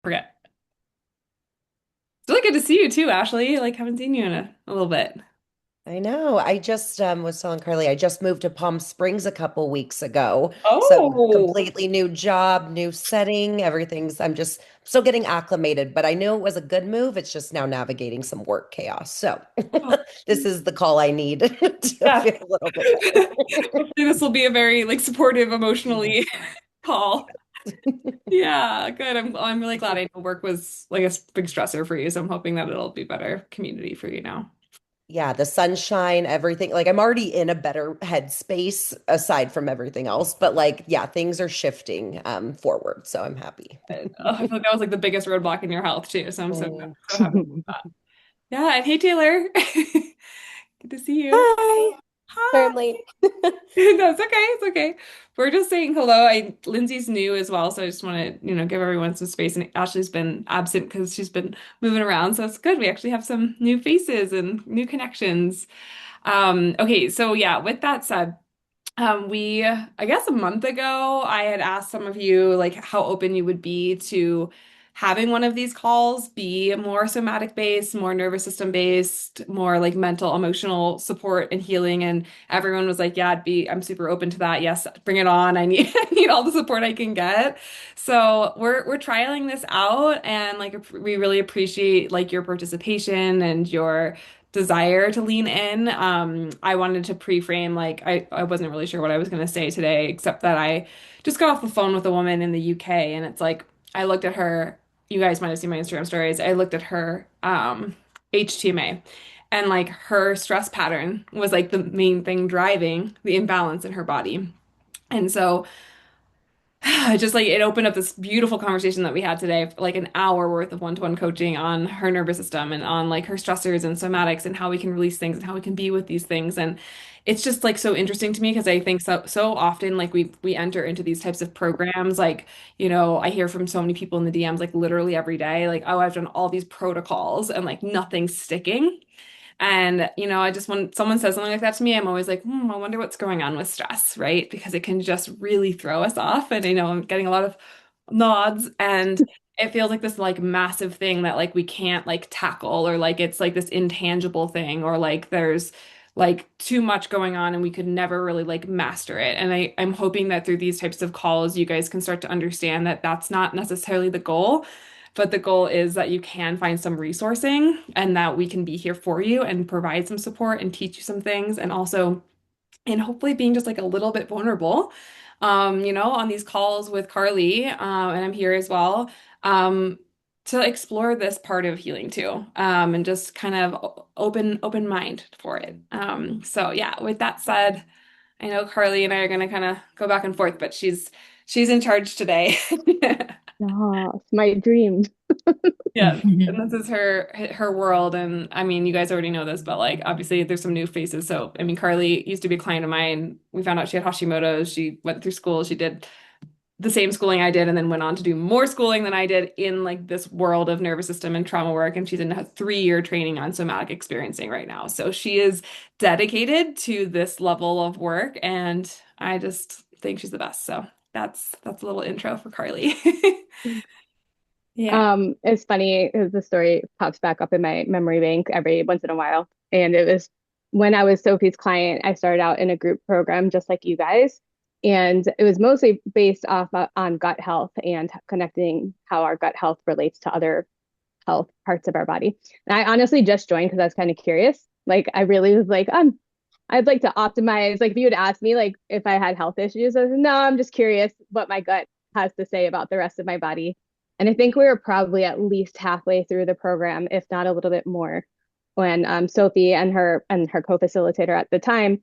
Forget. It's really good to see you too, Ashley. Like, haven't seen you in a little bit. I know. I just was telling Carly, I just moved to Palm Springs a couple weeks ago. So Oh, completely new job, new setting, I'm just still getting acclimated, but I knew it was a good move. It's just now navigating some work chaos. So oh, this is the call I need to yeah. feel a little bit better. Hopefully this will be a very like supportive Yes. emotionally call. Yeah, good. I'm really glad. I know work was like a big stressor for you, so I'm hoping that it'll be better community for you now. Yeah, the sunshine, everything. Like I'm already in a better headspace aside from everything else, but like yeah, things are shifting forward, so I'm happy. I feel like that was like the biggest roadblock in your health too, so I'm Mm. so happy about that. Yeah, and hey Taylor. Good to see you. Hi, Hi. sorry I'm late. No, it's okay. It's okay. We're just saying hello. Lindsay's new as well, so I just want to, give everyone some space. And Ashley's been absent because she's been moving around, so it's good. We actually have some new faces and new connections. Okay, so yeah, with that said, I guess a month ago, I had asked some of you like how open you would be to having one of these calls be more somatic based, more nervous system based, more like mental, emotional support and healing. And everyone was like, yeah, I'm super open to that. Yes, bring it on. I need, I need all the support I can get. So we're trialing this out and like we really appreciate like your participation and your desire to lean in. I wanted to pre-frame like I wasn't really sure what I was going to say today, except that I just got off the phone with a woman in the UK, and it's like I looked at her. You guys might have seen my Instagram stories. I looked at her HTMA, and like her stress pattern was like the main thing driving the imbalance in her body. And so just like it opened up this beautiful conversation that we had today, like an hour worth of one-to-one coaching on her nervous system and on like her stressors and somatics and how we can release things and how we can be with these things. And it's just like so interesting to me because I think so often like we enter into these types of programs like, I hear from so many people in the DMs like literally every day, like, oh, I've done all these protocols and like nothing's sticking. And, I just when someone says something like that to me, I'm always like, I wonder what's going on with stress, right? Because it can just really throw us off. And I know I'm getting a lot of nods and it feels like this like massive thing that like we can't like tackle or like it's like this intangible thing or like there's like too much going on and we could never really like master it. And I'm hoping that through these types of calls, you guys can start to understand that that's not necessarily the goal. But the goal is that you can find some resourcing and that we can be here for you and provide some support and teach you some things. And also, and hopefully being just like a little bit vulnerable, on these calls with Carly, and I'm here as well, to explore this part of healing too, and just kind of open mind for it. So yeah, with that said, I know Carly and I are gonna kind of go back and forth, but she's in charge today. Oh, it's my dream. Yes. And this is her world. And I mean, you guys already know this, but like obviously there's some new faces. So I mean, Carly used to be a client of mine. We found out she had Hashimoto's. She went through school. She did the same schooling I did and then went on to do more schooling than I did in like this world of nervous system and trauma work. And she's in a 3-year training on somatic experiencing right now. So she is dedicated to this level of work. And I just think she's the best. So that's a little intro for Carly. Yeah. It's funny because the story pops back up in my memory bank every once in a while. And it was when I was Sophie's client, I started out in a group program just like you guys. And it was mostly based off on gut health and connecting how our gut health relates to other health parts of our body. And I honestly just joined because I was kind of curious. Like I really was like, I'd like to optimize. Like if you would ask me like if I had health issues, I was no, I'm just curious what my gut has to say about the rest of my body. And I think we were probably at least halfway through the program, if not a little bit more, when Sophie and her co-facilitator at the time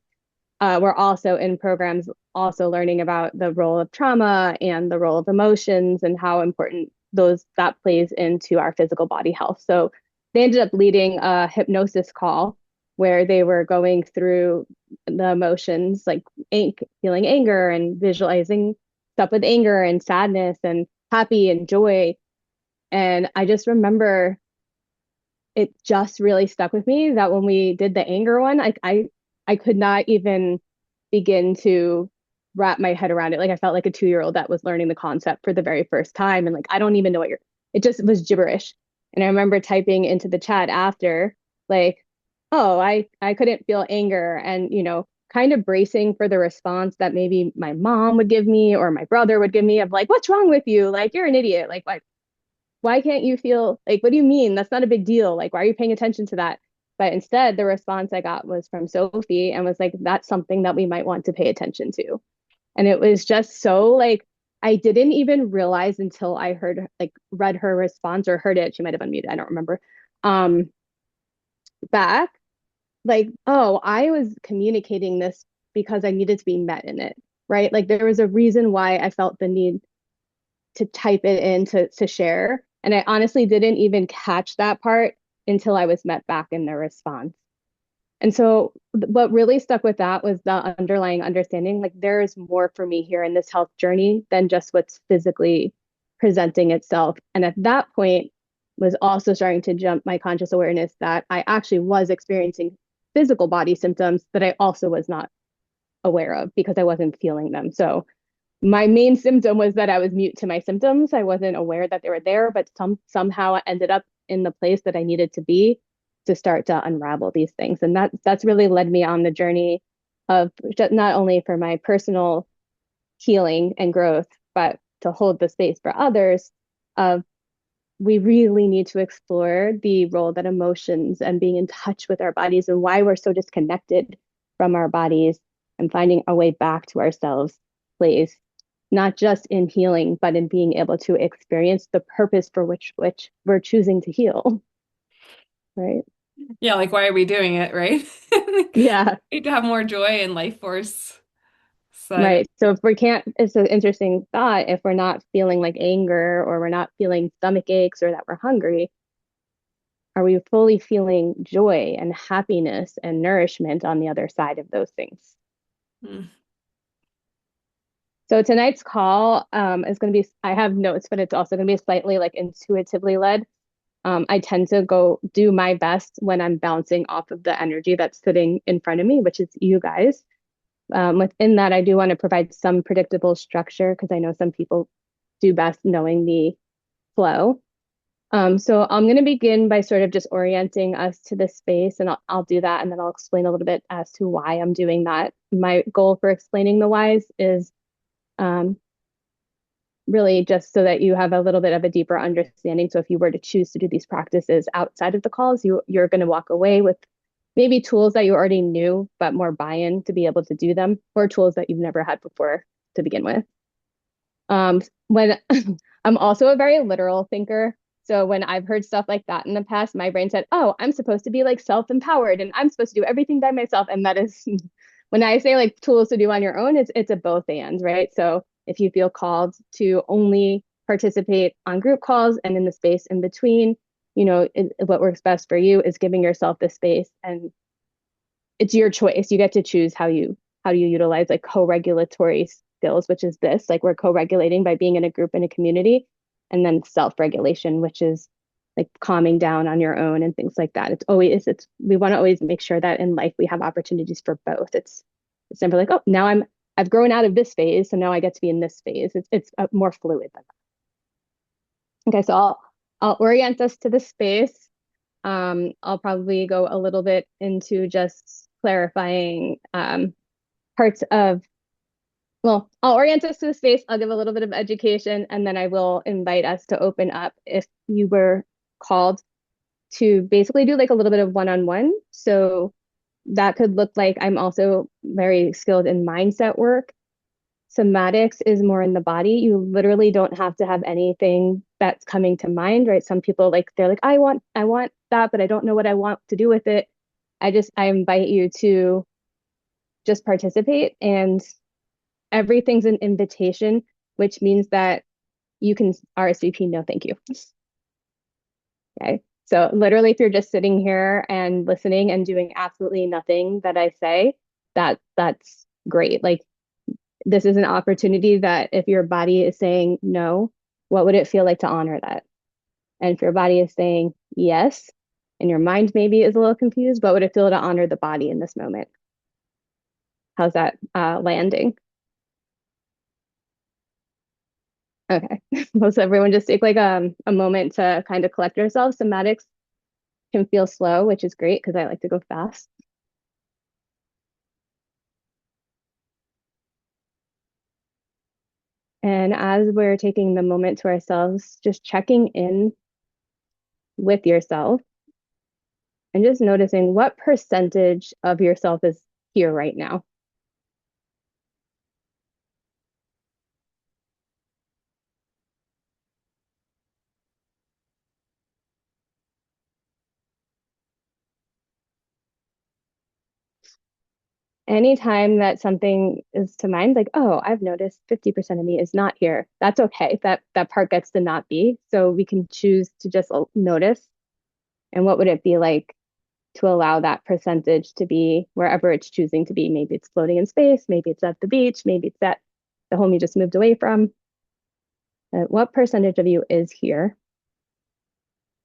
were also in programs, also learning about the role of trauma and the role of emotions and how important those that plays into our physical body health. So they ended up leading a hypnosis call where they were going through the emotions like feeling anger and visualizing stuff with anger and sadness and happy and joy. And I just remember it just really stuck with me that when we did the anger one, I could not even begin to wrap my head around it. Like I felt like a 2-year-old that was learning the concept for the very first time. And like, I don't even know what you're it just was gibberish. And I remember typing into the chat after, like, oh, I couldn't feel anger, and kind of bracing for the response that maybe my mom would give me or my brother would give me of like, what's wrong with you? Like, you're an idiot. Like, why can't you feel like, what do you mean? That's not a big deal. Like, why are you paying attention to that? But instead, the response I got was from Sophie and was like, that's something that we might want to pay attention to. And it was just so like, I didn't even realize until I heard, like, read her response or heard it. She might have unmuted, I don't remember. Um, back, like, oh, I was communicating this because I needed to be met in it, right? Like, there was a reason why I felt the need to type it in to share. And I honestly didn't even catch that part until I was met back in the response. And so what really stuck with that was the underlying understanding, like there is more for me here in this health journey than just what's physically presenting itself. And at that point was also starting to jump my conscious awareness that I actually was experiencing physical body symptoms that I also was not aware of because I wasn't feeling them. So my main symptom was that I was mute to my symptoms. I wasn't aware that they were there, but somehow I ended up in the place that I needed to be to start to unravel these things. And that's really led me on the journey of not only for my personal healing and growth, but to hold the space for others of we really need to explore the role that emotions and being in touch with our bodies and why we're so disconnected from our bodies and finding a way back to ourselves plays not just in healing, but in being able to experience the purpose for which we're choosing to heal. Right. Yeah, like why are we doing it, right? Like, Yeah. need to have more joy and life force side of Right. So if we can't, it's an interesting thought. If we're not feeling like anger or we're not feeling stomach aches or that we're hungry, are we fully feeling joy and happiness and nourishment on the other side of those things? Mm. So tonight's call is going to be, I have notes, but it's also going to be slightly like intuitively led. I tend to go do my best when I'm bouncing off of the energy that's sitting in front of me, which is you guys. Within that, I do want to provide some predictable structure because I know some people do best knowing the flow. So I'm going to begin by sort of just orienting us to this space, and I'll do that, and then I'll explain a little bit as to why I'm doing that. My goal for explaining the whys is um, really just so that you have a little bit of a deeper understanding. So if you were to choose to do these practices outside of the calls, you're going to walk away with maybe tools that you already knew, but more buy-in to be able to do them, or tools that you've never had before to begin with. When I'm also a very literal thinker. So when I've heard stuff like that in the past, my brain said, oh, I'm supposed to be like self-empowered and I'm supposed to do everything by myself. And that is when I say like tools to do on your own, it's a both and, right? So if you feel called to only participate on group calls and in the space in between, what works best for you is giving yourself the space, and it's your choice. You get to choose how you utilize like co-regulatory skills, which is this, like we're co-regulating by being in a group in a community, and then self-regulation, which is like calming down on your own and things like that. It's we want to always make sure that in life we have opportunities for both. It's never like, oh, now I've grown out of this phase, so now I get to be in this phase. It's more fluid than that. Okay, so I'll orient us to the space. I'll probably go a little bit into just clarifying parts of, well, I'll orient us to the space. I'll give a little bit of education, and then I will invite us to open up if you were called to basically do like a little bit of one-on-one. So that could look like I'm also very skilled in mindset work. Somatics is more in the body. You literally don't have to have anything that's coming to mind, right? Some people like they're like, I want that, but I don't know what I want to do with it. I invite you to just participate, and everything's an invitation, which means that you can RSVP, no, thank you. Okay. So literally, if you're just sitting here and listening and doing absolutely nothing that I say, that's great. Like, this is an opportunity that if your body is saying no, what would it feel like to honor that? And if your body is saying yes, and your mind maybe is a little confused, what would it feel to honor the body in this moment? How's that landing? Okay. Well, so everyone just take like a moment to kind of collect ourselves. Somatics can feel slow, which is great because I like to go fast. And as we're taking the moment to ourselves, just checking in with yourself and just noticing what percentage of yourself is here right now. Anytime that something is to mind, like, oh, I've noticed 50% of me is not here. That's okay. That part gets to not be. So we can choose to just notice. And what would it be like to allow that percentage to be wherever it's choosing to be? Maybe it's floating in space, maybe it's at the beach, maybe it's at the home you just moved away from. What percentage of you is here?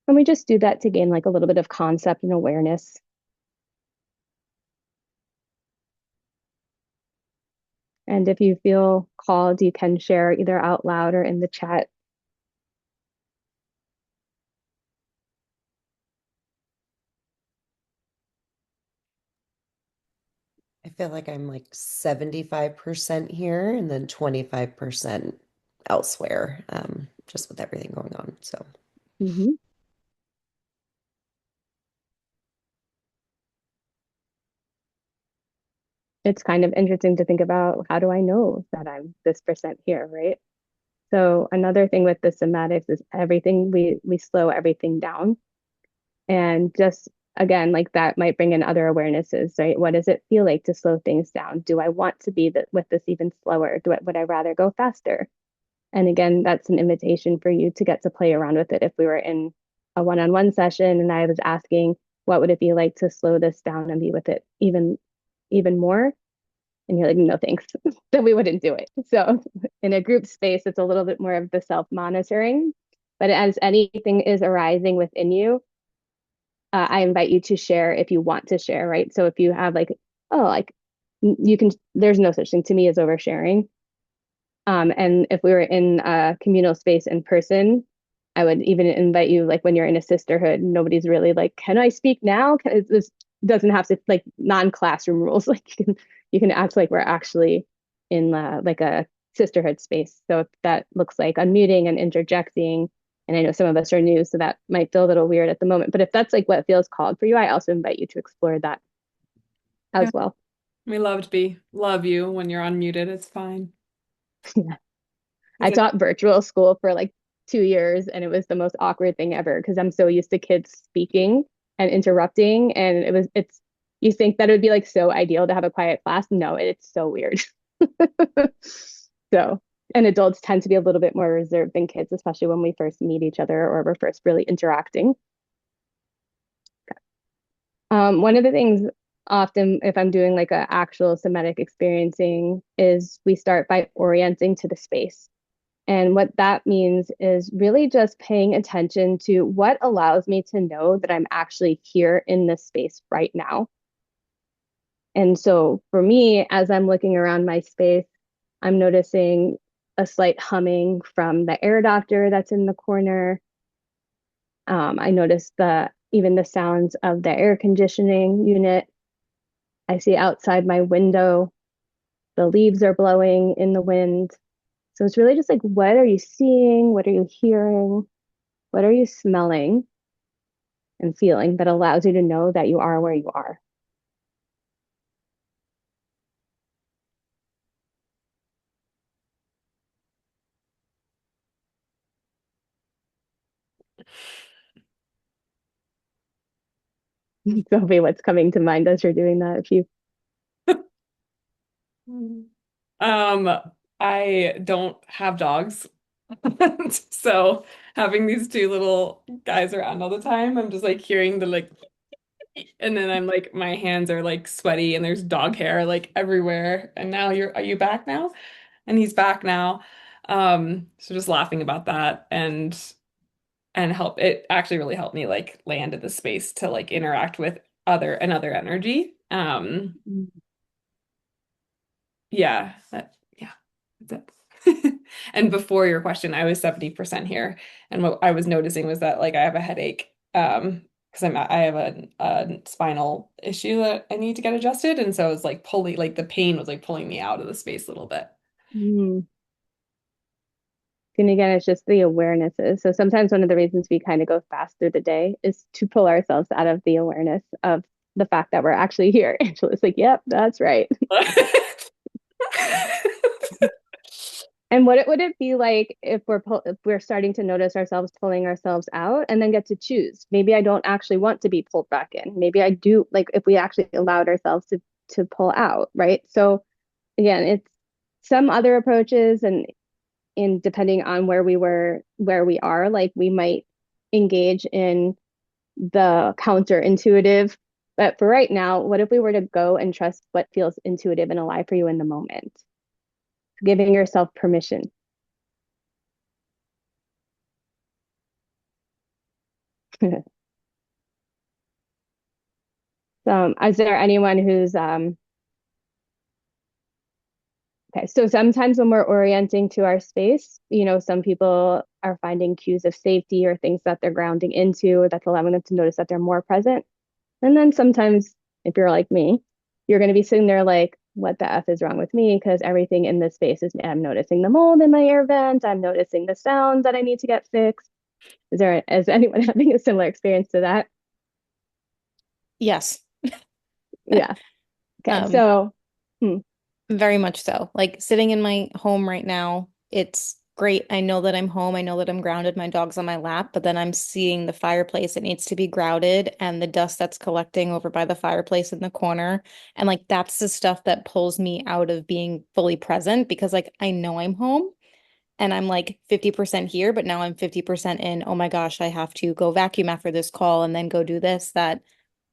And we just do that to gain like a little bit of concept and awareness. And if you feel called, you can share either out loud or in the chat. I feel like I'm like 75% here and then 25% elsewhere, just with everything going on. So Mhm. It's kind of interesting to think about, how do I know that I'm this percent here, right? So another thing with the somatics is everything we slow everything down. And just again, like that might bring in other awarenesses, right? What does it feel like to slow things down? Do I want to be with this even slower? Would I rather go faster? And again, that's an invitation for you to get to play around with it. If we were in a one-on-one session and I was asking, what would it be like to slow this down and be with it even more? And you're like, no, thanks, then we wouldn't do it. So in a group space, it's a little bit more of the self-monitoring. But as anything is arising within you, I invite you to share if you want to share, right? So if you have like, oh, like you can, there's no such thing to me as oversharing. And if we were in a communal space in person, I would even invite you, like when you're in a sisterhood, nobody's really like, can I speak now? This doesn't have to like non-classroom rules. Like you can act like we're actually in like a sisterhood space. So if that looks like unmuting and interjecting, and I know some of us are new, so that might feel a little weird at the moment. But if that's like what feels called for you, I also invite you to explore that Yeah, as well. we love you when you're unmuted. It's fine. I Is it? taught virtual school for like 2 years, and it was the most awkward thing ever because I'm so used to kids speaking and interrupting. And you think that it would be like so ideal to have a quiet class. No, it's so weird. So, and adults tend to be a little bit more reserved than kids, especially when we first meet each other or we're first really interacting. One of the things often, if I'm doing like a actual somatic experiencing, is we start by orienting to the space. And what that means is really just paying attention to what allows me to know that I'm actually here in this space right now. And so for me, as I'm looking around my space, I'm noticing a slight humming from the air doctor that's in the corner. I notice even the sounds of the air conditioning unit. I see outside my window, the leaves are blowing in the wind. So it's really just like, what are you seeing? What are you hearing? What are you smelling and feeling that allows you to know that you are where you are? Sophie, what's coming to mind as you're doing that? If you, Um, I don't have dogs. So having these two little guys around all the time, I'm just like hearing the like, and then I'm like, my hands are like sweaty and there's dog hair like everywhere. And now are you back now? And he's back now. So just laughing about that and help it actually really helped me like land in the space to like interact with another energy. Yeah, yeah, that's it. And before your question, I was 70% here. And what I was noticing was that like I have a headache because I have a spinal issue that I need to get adjusted. And so it was like pulling like the pain was like pulling me out of the space a little bit. Mm. And again, it's just the awarenesses. So sometimes one of the reasons we kind of go fast through the day is to pull ourselves out of the awareness of the fact that we're actually here. Angela's like, yep, that's right. And what would it be like if if we're starting to notice ourselves pulling ourselves out and then get to choose? Maybe I don't actually want to be pulled back in. Maybe I do, like if we actually allowed ourselves to pull out, right? So again, it's some other approaches and in depending on where we are, like we might engage in the counterintuitive. But for right now, what if we were to go and trust what feels intuitive and alive for you in the moment? Giving yourself permission. So, is there anyone who's okay? So sometimes when we're orienting to our space, some people are finding cues of safety or things that they're grounding into that's allowing them to notice that they're more present. And then sometimes, if you're like me, you're going to be sitting there like, what the F is wrong with me? Because everything in this space is, I'm noticing the mold in my air vent. I'm noticing the sound that I need to get fixed. Is anyone having a similar experience to that? Yes. Yeah. Okay. Um, So, hmm, Very much so. Like sitting in my home right now, it's great. I know that I'm home. I know that I'm grounded. My dog's on my lap, but then I'm seeing the fireplace. It needs to be grouted and the dust that's collecting over by the fireplace in the corner. And like that's the stuff that pulls me out of being fully present because like I know I'm home and I'm like 50% here, but now I'm 50% in, oh my gosh, I have to go vacuum after this call and then go do this, that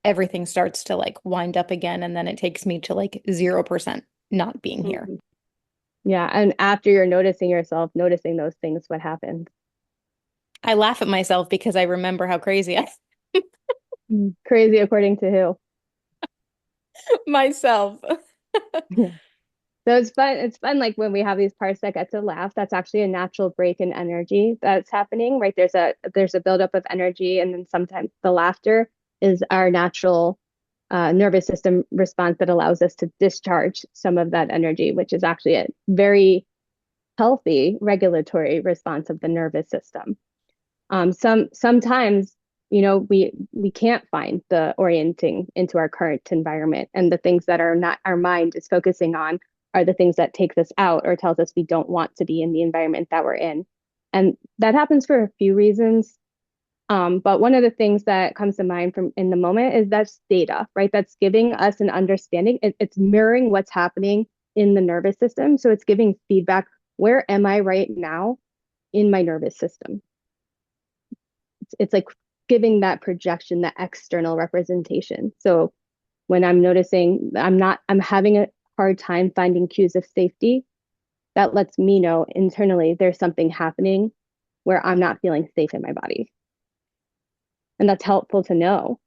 everything starts to like wind up again. And then it takes me to like 0% not being here. mhm. Yeah. And after you're noticing yourself, noticing those things, what happens? I laugh at myself because I remember how crazy I Crazy according to who? myself. So it's fun. It's fun, like when we have these parts that get to laugh. That's actually a natural break in energy that's happening, right? There's a buildup of energy, and then sometimes the laughter is our natural nervous system response that allows us to discharge some of that energy, which is actually a very healthy regulatory response of the nervous system. Sometimes, we can't find the orienting into our current environment, and the things that are not our mind is focusing on are the things that takes us out or tells us we don't want to be in the environment that we're in. And that happens for a few reasons. But one of the things that comes to mind from in the moment is that's data, right? That's giving us an understanding. It's mirroring what's happening in the nervous system. So it's giving feedback. Where am I right now in my nervous system? It's like giving that projection, that external representation. So when I'm noticing I'm having a hard time finding cues of safety, that lets me know internally there's something happening where I'm not feeling safe in my body. And that's helpful to know.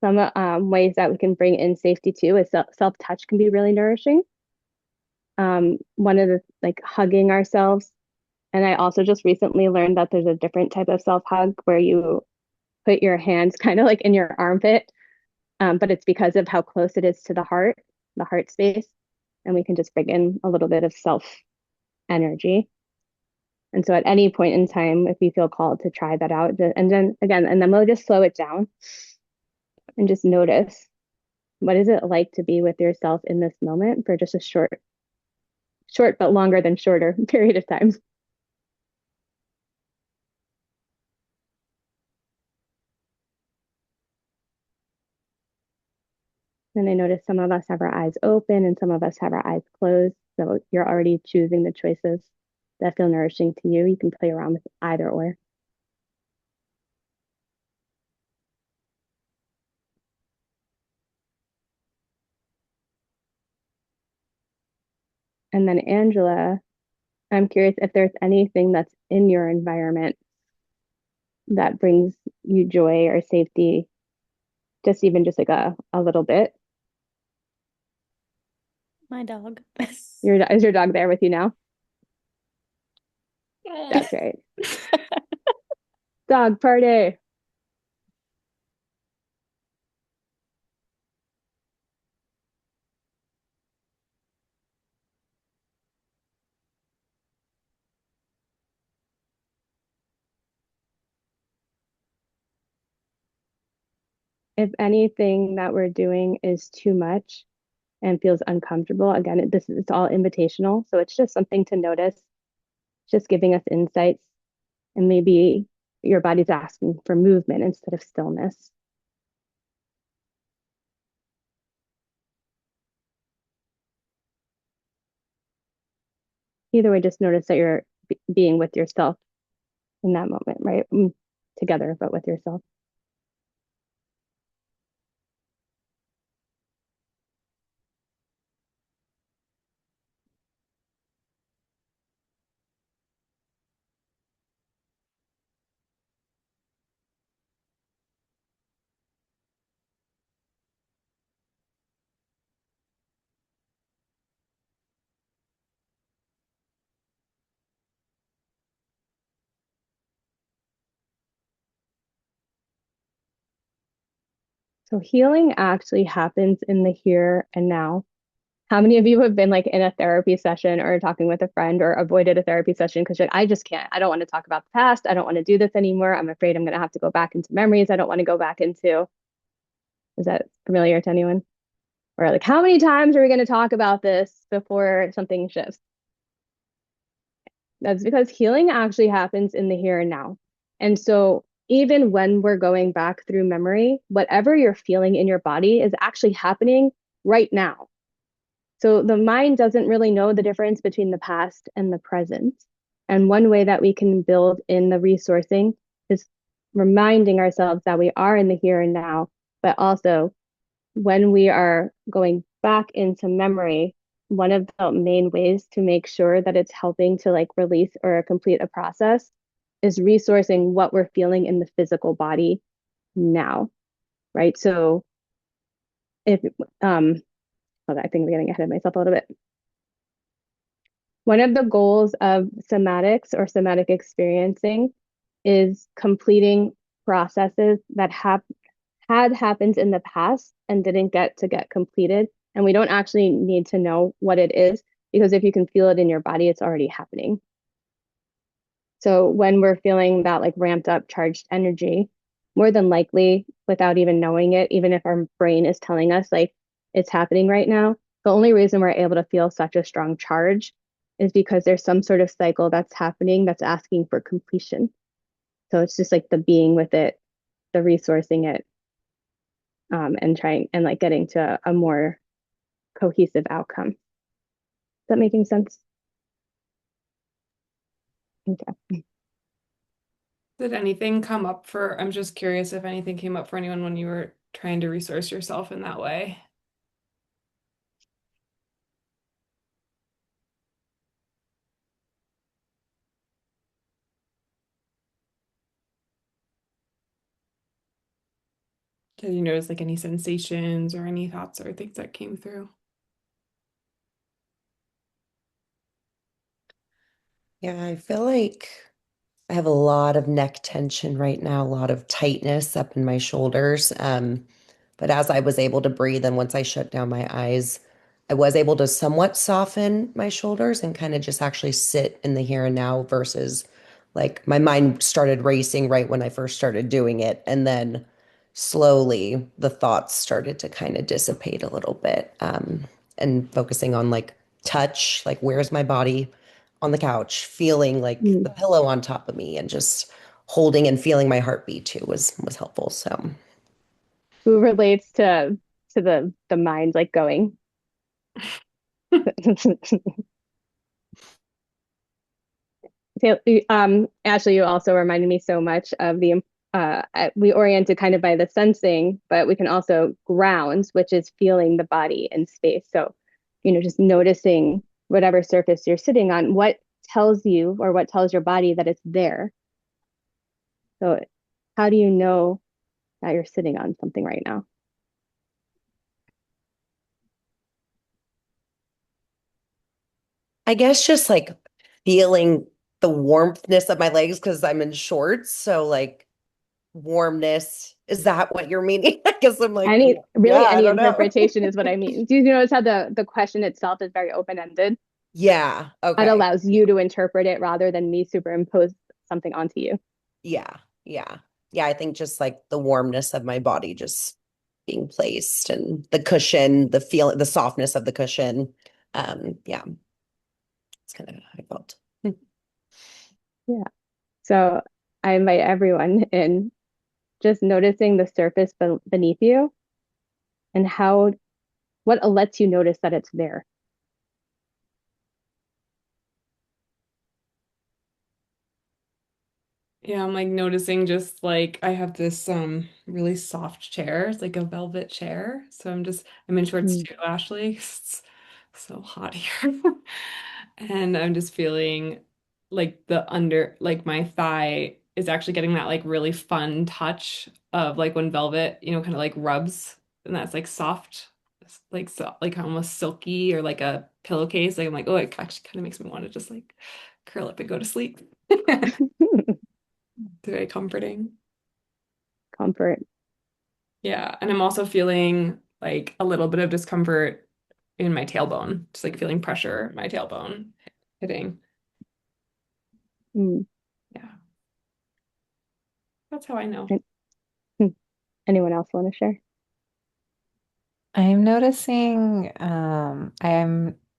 Some ways that we can bring in safety too is self-touch can be really nourishing. One of the like hugging ourselves. And I also just recently learned that there's a different type of self-hug where you put your hands kind of like in your armpit, but it's because of how close it is to the heart space, and we can just bring in a little bit of self energy. And so at any point in time, if you feel called to try that out, and then again, and then we'll just slow it down and just notice what is it like to be with yourself in this moment for just a short but longer than shorter period of time. And I notice some of us have our eyes open and some of us have our eyes closed. So you're already choosing the choices that feel nourishing to you. You can play around with either or. And then, Angela, I'm curious if there's anything that's in your environment that brings you joy or safety just even just like a little bit. My dog. Is your dog there with you now? Yeah. That's right. Dog party. If anything that we're doing is too much and feels uncomfortable, again, this is it's all invitational. So it's just something to notice, just giving us insights. And maybe your body's asking for movement instead of stillness. Either way, just notice that you're being with yourself in that moment, right? Together, but with yourself. So healing actually happens in the here and now. How many of you have been like in a therapy session or talking with a friend or avoided a therapy session because you're like, I just can't. I don't want to talk about the past. I don't want to do this anymore. I'm afraid I'm going to have to go back into memories. I don't want to go back into. Is that familiar to anyone? Or like, how many times are we going to talk about this before something shifts? That's because healing actually happens in the here and now. And so even when we're going back through memory, whatever you're feeling in your body is actually happening right now. So the mind doesn't really know the difference between the past and the present. And one way that we can build in the resourcing is reminding ourselves that we are in the here and now, but also when we are going back into memory, one of the main ways to make sure that it's helping to like release or complete a process is resourcing what we're feeling in the physical body now, right? So if hold on, I think I'm getting ahead of myself a little bit. One of the goals of somatics or somatic experiencing is completing processes that have had happened in the past and didn't get completed. And we don't actually need to know what it is because if you can feel it in your body, it's already happening. So when we're feeling that like ramped up charged energy, more than likely, without even knowing it, even if our brain is telling us like it's happening right now, the only reason we're able to feel such a strong charge is because there's some sort of cycle that's happening that's asking for completion. So it's just like the being with it, the resourcing it, and trying and like getting to a more cohesive outcome. Is that making sense? Okay. Did anything come up for, I'm just curious if anything came up for anyone when you were trying to resource yourself in that way. Did you notice like any sensations or any thoughts or things that came through? Yeah, I feel like I have a lot of neck tension right now, a lot of tightness up in my shoulders. But as I was able to breathe and once I shut down my eyes, I was able to somewhat soften my shoulders and kind of just actually sit in the here and now versus like my mind started racing right when I first started doing it. And then slowly the thoughts started to kind of dissipate a little bit. And focusing on like touch, like where's my body on the couch, feeling like Mm. the pillow on top of me and just holding and feeling my heartbeat too was helpful. So Who relates to the mind like going? Ashley, you also reminded me so much of the we oriented kind of by the sensing, but we can also ground, which is feeling the body in space. So, just noticing whatever surface you're sitting on, what tells you or what tells your body that it's there. So, how do you know that you're sitting on something right now? I guess just like feeling the warmthness of my legs because I'm in shorts. So like warmness, is that what you're meaning? I guess I'm like, Any yeah, really I any don't know. interpretation is what I mean. Do you notice how the question itself is very open-ended? Yeah. It Okay. allows you to interpret it rather than me superimpose something onto you. Yeah. Yeah. Yeah. I think just like the warmness of my body just being placed and the cushion, the feel, the softness of the cushion. Yeah, it's kind of how I felt. Yeah. So I invite everyone in just noticing the surface beneath you and how what lets you notice that it's there. Yeah, I'm like noticing just like I have this really soft chair. It's like a velvet chair. So I'm in shorts Mm. too, Ashley. It's so hot here. And I'm just feeling like the under like my thigh is actually getting that like really fun touch of like when velvet, kind of like rubs and that's like soft, like so like almost silky or like a pillowcase. Like I'm like, oh, it actually kind of makes me want to just like curl up and go to sleep. It's very comforting. Comfort. Yeah, and I'm also feeling like a little bit of discomfort in my tailbone, just like feeling pressure in my tailbone hitting. Mm. Yeah, that's how I know. And- hmm. Anyone else want to share? I'm noticing I'm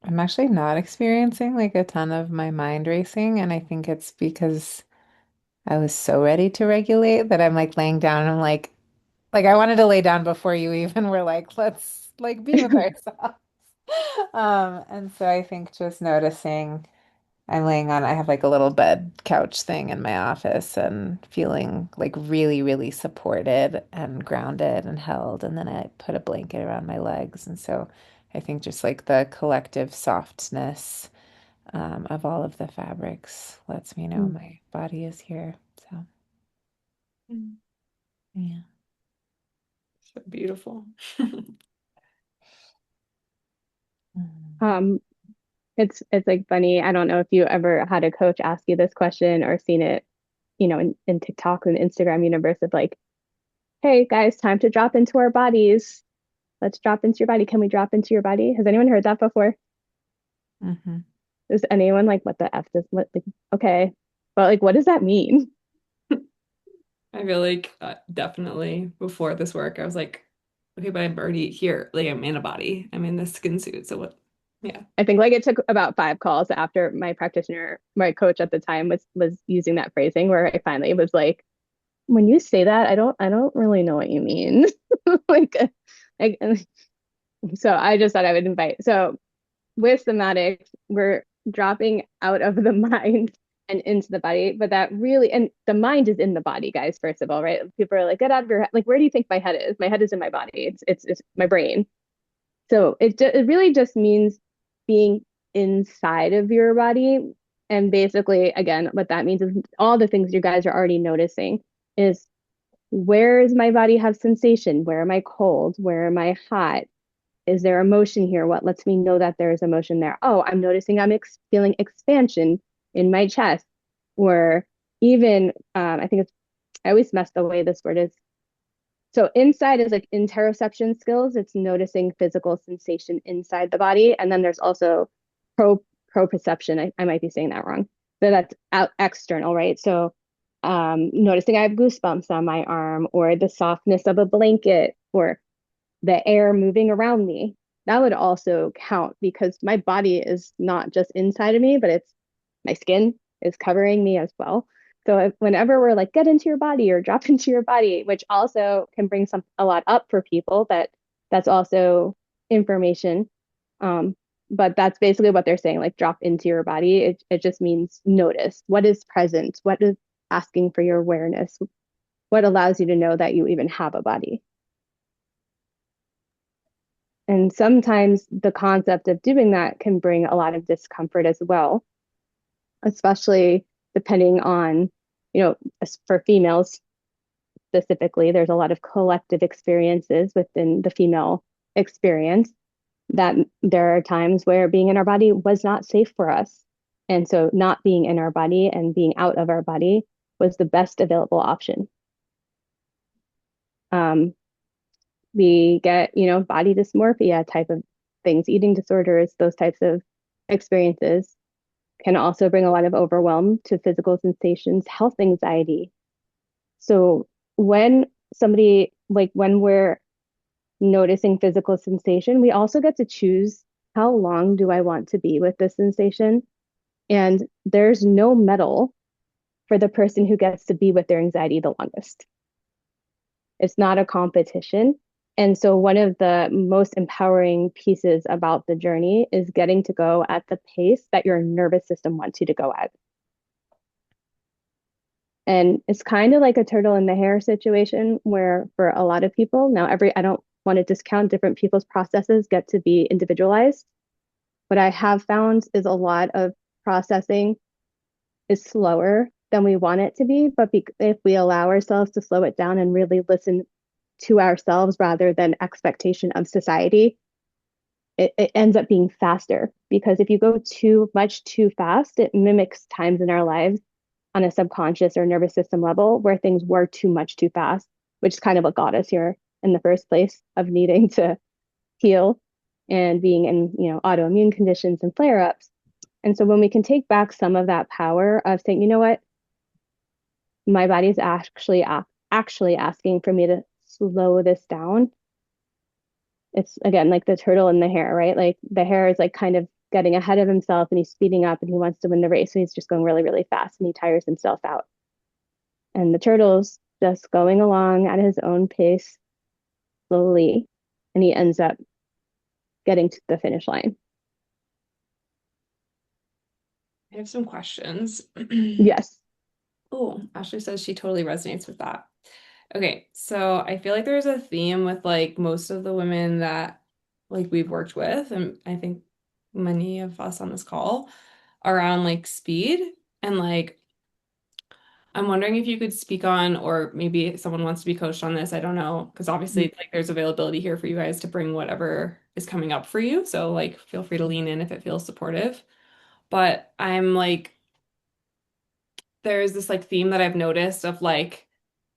actually not experiencing like a ton of my mind racing, and I think it's because I was so ready to regulate that I'm like laying down and I'm like I wanted to lay down before you even were like, let's like be with ourselves. And so I think just noticing I'm laying on, I have like a little bed couch thing in my office and feeling like really, really supported and grounded and held. And then I put a blanket around my legs. And so I think just like the collective softness of all of the fabrics lets me know Mm. my body is here. So, Mm, yeah. so beautiful. Mm. Um, it's like funny. I don't know if you ever had a coach ask you this question or seen it, in TikTok and Instagram universe of like, hey guys, time to drop into our bodies. Let's drop into your body. Can we drop into your body? Has anyone heard that before? Hmm. Is anyone like, what the F does what like, okay. But like what does that mean? I feel like definitely before this work, I was like, okay, but I'm already here. Like I'm in a body. I'm in this skin suit. So what? Yeah. I think like it took about 5 calls after my practitioner, my coach at the time was using that phrasing where I finally was like, when you say that, I don't really know what you mean. Like, like so I just thought I would invite. So with somatics, we're dropping out of the mind and into the body, but that really, and the mind is in the body, guys, first of all, right? People are like, get out of your head. Like, where do you think my head is? My head is in my body. It's my brain. So it really just means being inside of your body. And basically, again, what that means is all the things you guys are already noticing is where does my body have sensation? Where am I cold? Where am I hot? Is there emotion here? What lets me know that there is emotion there? Oh, I'm noticing I'm feeling expansion in my chest. Or even, I think I always mess the way this word is. So inside is like interoception skills. It's noticing physical sensation inside the body. And then there's also proprioception. I might be saying that wrong. But that's out external, right? So noticing I have goosebumps on my arm or the softness of a blanket or the air moving around me. That would also count because my body is not just inside of me, but it's my skin is covering me as well. So whenever we're like, get into your body or drop into your body, which also can bring a lot up for people, that's also information. Um, but that's basically what they're saying, like drop into your body. It just means notice what is present, what is asking for your awareness, what allows you to know that you even have a body. And sometimes the concept of doing that can bring a lot of discomfort as well, especially depending on, for females specifically, there's a lot of collective experiences within the female experience. that there are times where being in our body was not safe for us. And so not being in our body and being out of our body was the best available option. Um, we get, body dysmorphia type of things, eating disorders, those types of experiences can also bring a lot of overwhelm to physical sensations, health anxiety. So when when we're noticing physical sensation, we also get to choose how long do I want to be with this sensation. And there's no medal for the person who gets to be with their anxiety the longest. It's not a competition. And so one of the most empowering pieces about the journey is getting to go at the pace that your nervous system wants you to go at. And it's kind of like a turtle in the hare situation where for a lot of people, now I don't want to discount different people's processes get to be individualized. What I have found is a lot of processing is slower than we want it to be, but if we allow ourselves to slow it down and really listen to ourselves rather than expectation of society, it ends up being faster. Because if you go too much too fast, it mimics times in our lives on a subconscious or nervous system level where things were too much too fast, which is kind of what got us here in the first place of needing to heal and being in, autoimmune conditions and flare-ups. And so when we can take back some of that power of saying, you know what, my body's actually asking for me to slow this down. It's again like the turtle and the hare, right? Like the hare is like kind of getting ahead of himself and he's speeding up and he wants to win the race. So he's just going really, really fast and he tires himself out. And the turtle's just going along at his own pace slowly and he ends up getting to the finish line. I have some questions. Yes. Oh, Ashley says she totally resonates with that. Okay, so I feel like there's a theme with like most of the women that like we've worked with, and I think many of us on this call around like speed and like I'm wondering if you could speak on, or maybe someone wants to be coached on this. I don't know, because obviously like there's availability here for you guys to bring whatever is coming up for you. So like feel free to lean in if it feels supportive. But I'm like there's this like theme that I've noticed of like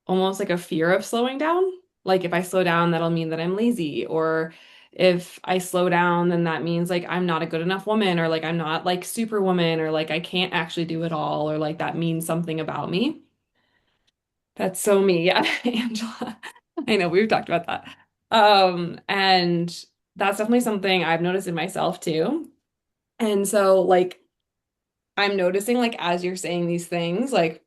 almost like a fear of slowing down. Like if I slow down, that'll mean that I'm lazy, or if I slow down, then that means like I'm not a good enough woman, or like I'm not like superwoman, or like I can't actually do it all, or like that means something about me. That's so me, yeah, Angela. I know we've talked about that. And that's definitely something I've noticed in myself too. And so like I'm noticing like as you're saying these things, like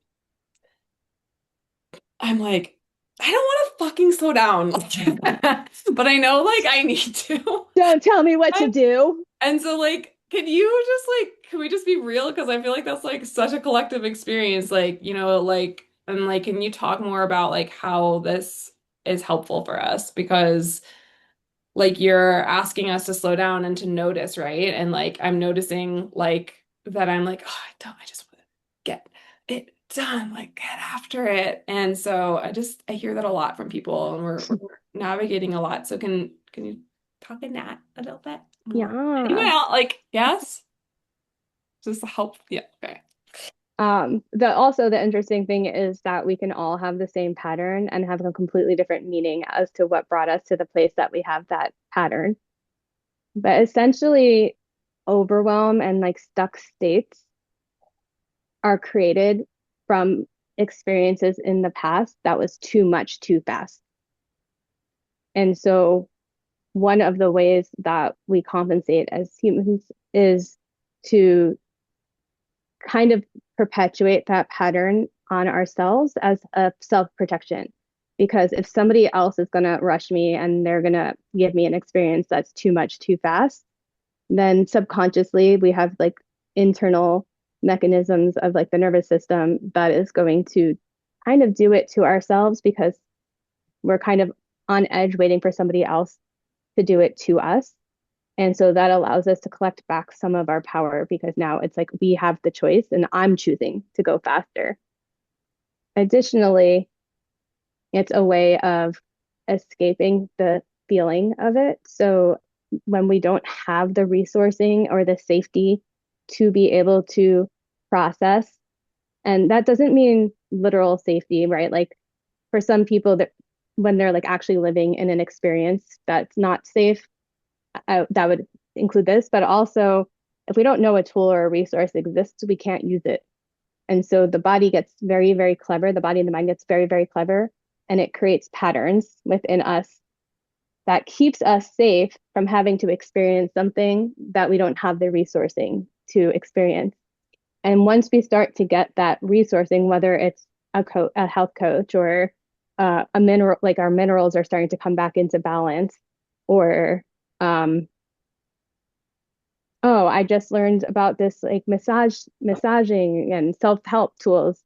I'm like, I don't want to fucking slow down. But I know like I need to. Don't tell me what to And, do. and so like, can you just like, can we just be real? Because I feel like that's like such a collective experience. Like, like, and like, can you talk more about like how this is helpful for us? Because like you're asking us to slow down and to notice, right? And like I'm noticing like that I'm like, oh, I just want to get it done, like get after it. And so I hear that a lot from people and we're navigating a lot. So can you talk in that a little bit more? Anyone Yeah. else? Like, yes? Just help. Yeah, okay. The interesting thing is that we can all have the same pattern and have a completely different meaning as to what brought us to the place that we have that pattern. But essentially, overwhelm and like stuck states are created from experiences in the past that was too much too fast. And so one of the ways that we compensate as humans is to kind of perpetuate that pattern on ourselves as a self-protection. Because if somebody else is going to rush me and they're going to give me an experience that's too much too fast, then subconsciously we have like internal mechanisms of like the nervous system that is going to kind of do it to ourselves because we're kind of on edge waiting for somebody else to do it to us. And so that allows us to collect back some of our power because now it's like we have the choice and I'm choosing to go faster. Additionally, it's a way of escaping the feeling of it. So when we don't have the resourcing or the safety to be able to process. And that doesn't mean literal safety, right? Like for some people that when they're like actually living in an experience that's not safe, that would include this, but also if we don't know a tool or a resource exists, we can't use it. And so the body gets very, very clever. The body and the mind gets very, very clever, and it creates patterns within us that keeps us safe from having to experience something that we don't have the resourcing to experience. And once we start to get that resourcing, whether it's a health coach or a mineral, like our minerals are starting to come back into balance, or oh, I just learned about this like massaging and self-help tools.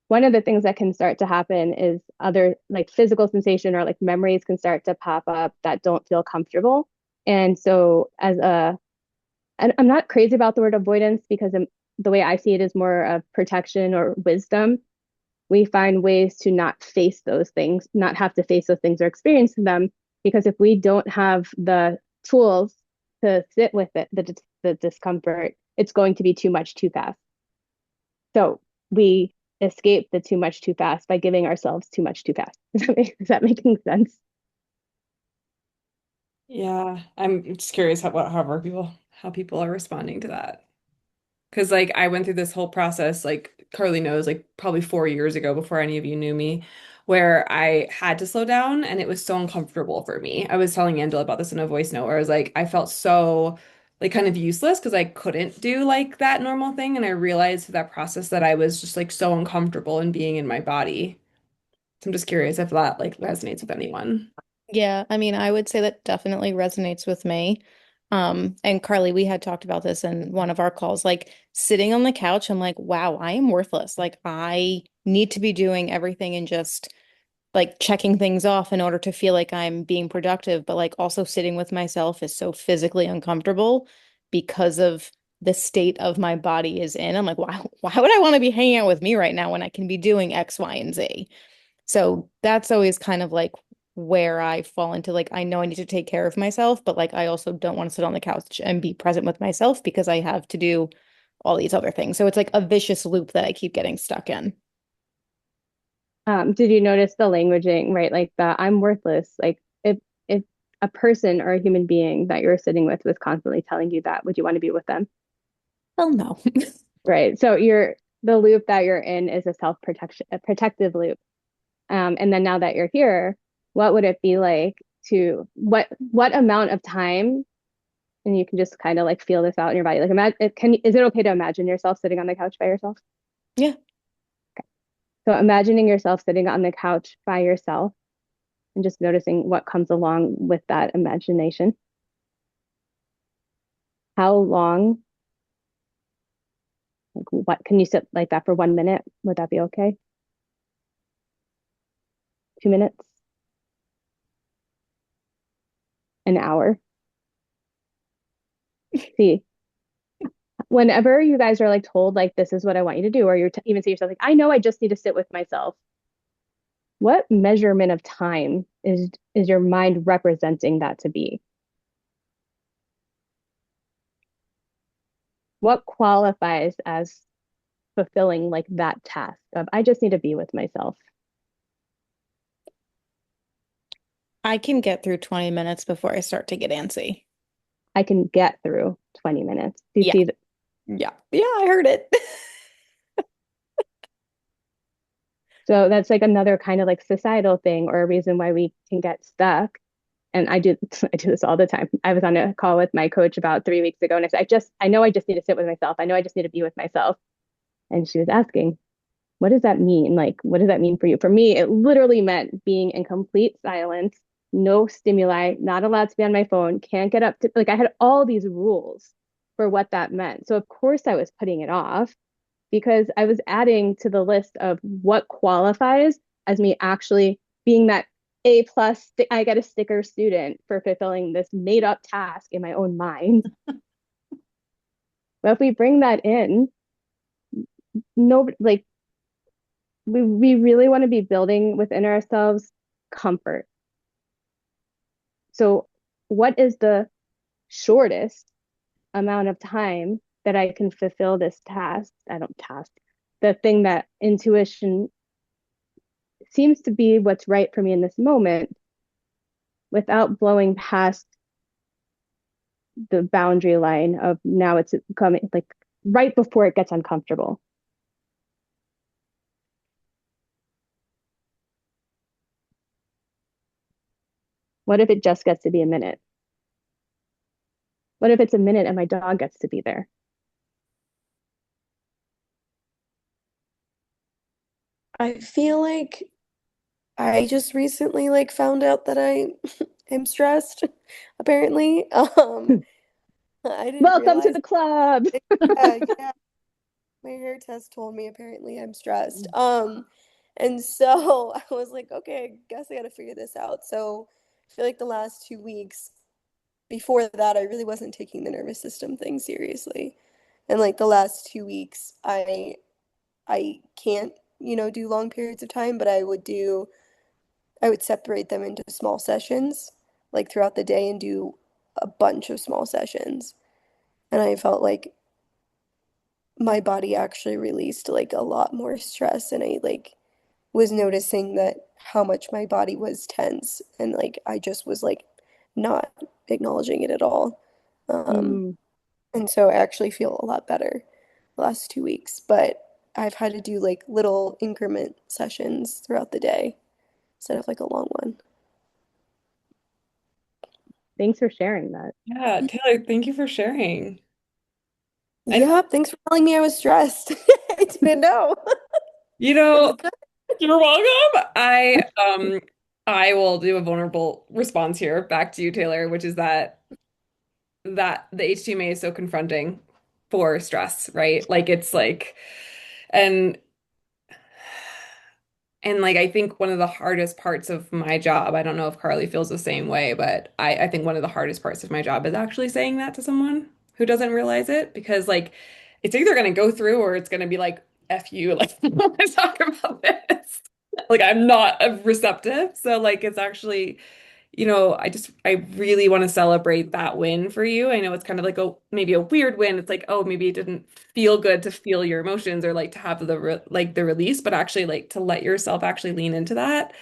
One of the things that can start to happen is other like physical sensation or like memories can start to pop up that don't feel comfortable. And so and I'm not crazy about the word avoidance because the way I see it is more of protection or wisdom. We find ways to not face those things, not have to face those things or experience them. Because if we don't have the tools to sit with it, the discomfort, it's going to be too much too fast. So we escape the too much too fast by giving ourselves too much too fast. Is that making sense? Yeah, I'm just curious how people are responding to that. Because like I went through this whole process, like Carly knows, like probably 4 years ago before any of you knew me, where I had to slow down and it was so uncomfortable for me. I was telling Angela about this in a voice note where I was like, I felt so like kind of useless because I couldn't do like that normal thing. And I realized through that process that I was just like so uncomfortable in being in my body. So I'm just curious if that like resonates with anyone. Yeah, I mean, I would say that definitely resonates with me. And Carly, we had talked about this in one of our calls, like sitting on the couch, I'm like, wow, I am worthless. Like I need to be doing everything and just like checking things off in order to feel like I'm being productive, but like also sitting with myself is so physically uncomfortable because of the state of my body is in. I'm like, why would I want to be hanging out with me right now when I can be doing X, Y, and Z? So that's always kind of like where I fall into like I know I need to take care of myself, but like I also don't want to sit on the couch and be present with myself because I have to do all these other things. So it's like a vicious loop that I keep getting stuck in. Did you notice the languaging, right? Like the I'm worthless. Like if a person or a human being that you're sitting with was constantly telling you that, would you want to be with them? Well, no. Right. So the loop that you're in is a self-protection, a protective loop. And then now that you're here, what would it be like to what amount of time, and you can just kind of like feel this out in your body. Like is it okay to imagine yourself sitting on the couch by yourself? Yeah. So imagining yourself sitting on the couch by yourself and just noticing what comes along with that imagination. How long, like what can you sit like that for 1 minute? Would that be okay? 2 minutes? An hour? See, whenever you guys are like told like this is what I want you to do, or you're even say yourself like I know I just need to sit with myself. What measurement of time is your mind representing that to be? What qualifies as fulfilling like that task of I just need to be with myself? I can get through 20 minutes before I start to get antsy. I can get through 20 minutes. Do you Yeah. see that? Yeah. Yeah, I heard it. So that's like another kind of like societal thing or a reason why we can get stuck. And I do this all the time. I was on a call with my coach about 3 weeks ago and I said, I know I just need to sit with myself. I know I just need to be with myself. And she was asking, what does that mean? Like, what does that mean for you? For me, it literally meant being in complete silence, no stimuli, not allowed to be on my phone, can't get up to, like, I had all these rules for what that meant. So, of course, I was putting it off because I was adding to the list of what qualifies as me actually being that A plus, I get a sticker student for fulfilling this made up task in my own mind. But if we bring that in, no, like we really want to be building within ourselves comfort. So what is the shortest amount of time that I can fulfill this task? I don't task, the thing that intuition seems to be what's right for me in this moment without blowing past the boundary line of now it's coming like right before it gets uncomfortable. What if it just gets to be a minute? What if it's a minute and my dog gets to be there? I feel like I just recently like found out that I am stressed, apparently. I didn't Welcome to realize the club. it. Yeah, my hair test told me apparently I'm stressed. And so I was like, okay, I guess I gotta figure this out. So I feel like the last 2 weeks before that, I really wasn't taking the nervous system thing seriously. And like the last 2 weeks, I can't, do long periods of time, but I would separate them into small sessions, like throughout the day and do a bunch of small sessions. And I felt like my body actually released like a lot more stress and I like was noticing that how much my body was tense and like I just was like not acknowledging it at all. Um, Mm, and so I actually feel a lot better the last 2 weeks, but I've had to do like little increment sessions throughout the day instead of like a long one. thanks for sharing that. Yeah, Taylor, thank you for sharing. I, Yeah, thanks for telling me I was stressed. I didn't know. you It was know, good. you're welcome. I will do a vulnerable response here back to you, Taylor, which is that the HTMA is so confronting for stress, right? Like it's like and and like I think one of the hardest parts of my job, I don't know if Carly feels the same way, but I think one of the hardest parts of my job is actually saying that to someone who doesn't realize it because like it's either gonna go through or it's gonna be like F you, like I don't want to talk about this. Like I'm not receptive. So like it's actually I really want to celebrate that win for you. I know it's kind of like a maybe a weird win. It's like, oh, maybe it didn't feel good to feel your emotions or like to have the re like the release, but actually like to let yourself actually lean into that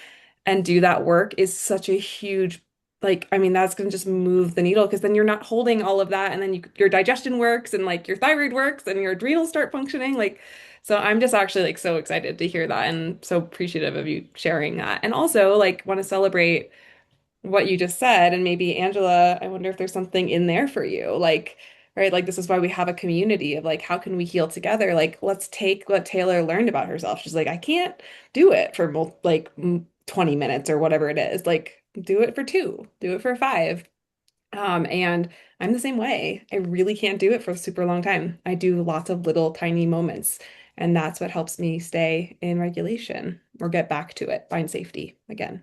and do that work is such a huge like I mean that's going to just move the needle because then you're not holding all of that and then your digestion works and like your thyroid works and your adrenals start functioning like so I'm just actually like so excited to hear that and so appreciative of you sharing that. And also like want to celebrate what you just said and maybe Angela, I wonder if there's something in there for you. Like, right, like this is why we have a community of like how can we heal together? Like let's take what Taylor learned about herself. She's like I can't do it for 20 minutes or whatever it is. Like do it for 2, do it for 5. And I'm the same way. I really can't do it for a super long time. I do lots of little tiny moments, and that's what helps me stay in regulation or get back to it, find safety again.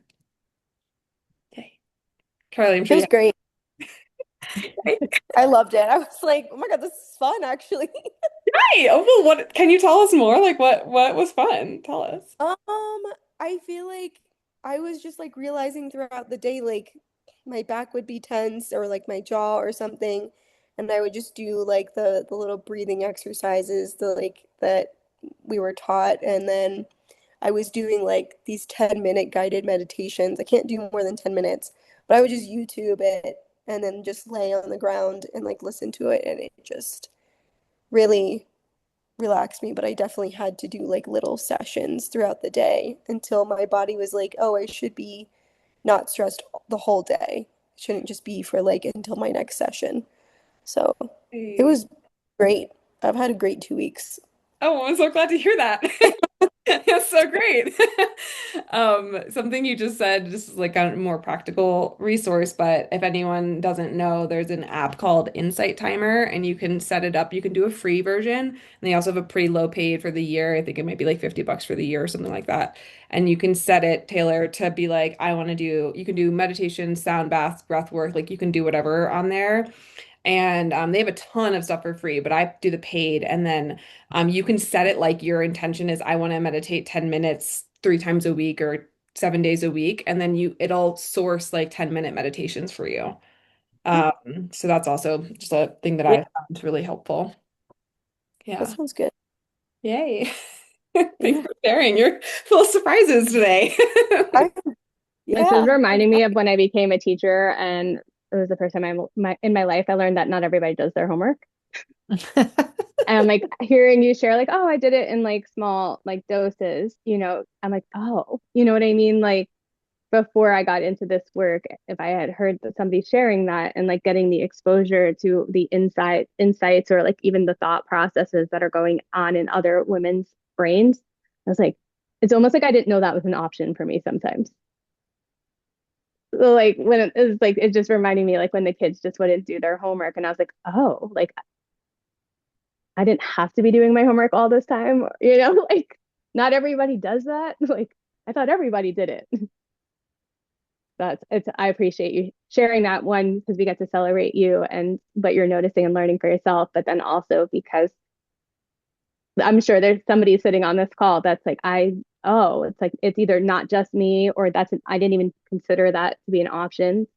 Okay. Carly, I'm It sure you was great. have. I loved it. I was like, oh my God, this is fun actually. Right. Oh, well, what can you tell us more? Like what was fun? Tell us. I feel like I was just like realizing throughout the day, like my back would be tense or like my jaw or something. And I would just do like the little breathing exercises, the like that we were taught. And then I was doing like these 10-minute guided meditations. I can't do more than 10 minutes, but I would just YouTube it and then just lay on the ground and like listen to it. And it just really relax me, but I definitely had to do like little sessions throughout the day until my body was like, oh, I should be not stressed the whole day. It shouldn't just be for like until my next session. So it Hey. was great. I've had a great 2 weeks. Oh, I'm so glad to hear that. It's so great. Something you just said, just is like a more practical resource, but if anyone doesn't know, there's an app called Insight Timer and you can set it up. You can do a free version, and they also have a pretty low paid for the year. I think it might be like $50 for the year or something like that. And you can set it, Taylor, to be like, I want to do, you can do meditation, sound baths, breath work, like you can do whatever on there. And they have a ton of stuff for free, but I do the paid. And then you can set it like your intention is I want to meditate 10 minutes 3 times a week or 7 days a week. And then it'll source like 10-minute meditations for you. Mm, So that's also just a thing that yeah, I found really helpful. that Yeah. sounds good. Yay. Thanks Yeah. for sharing. You're full of surprises today. I, This is yeah. reminding me of when I became a teacher, and it was the first time in my life I learned that not everybody does their homework. And like hearing you share, like, oh, I did it in like small like doses, I'm like, oh, you know what I mean? Like before I got into this work, if I had heard that somebody sharing that and like getting the exposure to the insights or like even the thought processes that are going on in other women's brains, I was like, it's almost like I didn't know that was an option for me sometimes. So like when it was like it just reminding me like when the kids just wouldn't do their homework and I was like, oh, like I didn't have to be doing my homework all this time, like not everybody does that. Like I thought everybody did it. I appreciate you sharing that one because we get to celebrate you and what you're noticing and learning for yourself, but then also because I'm sure there's somebody sitting on this call that's like, oh, it's like it's either not just me or I didn't even consider that to be an option.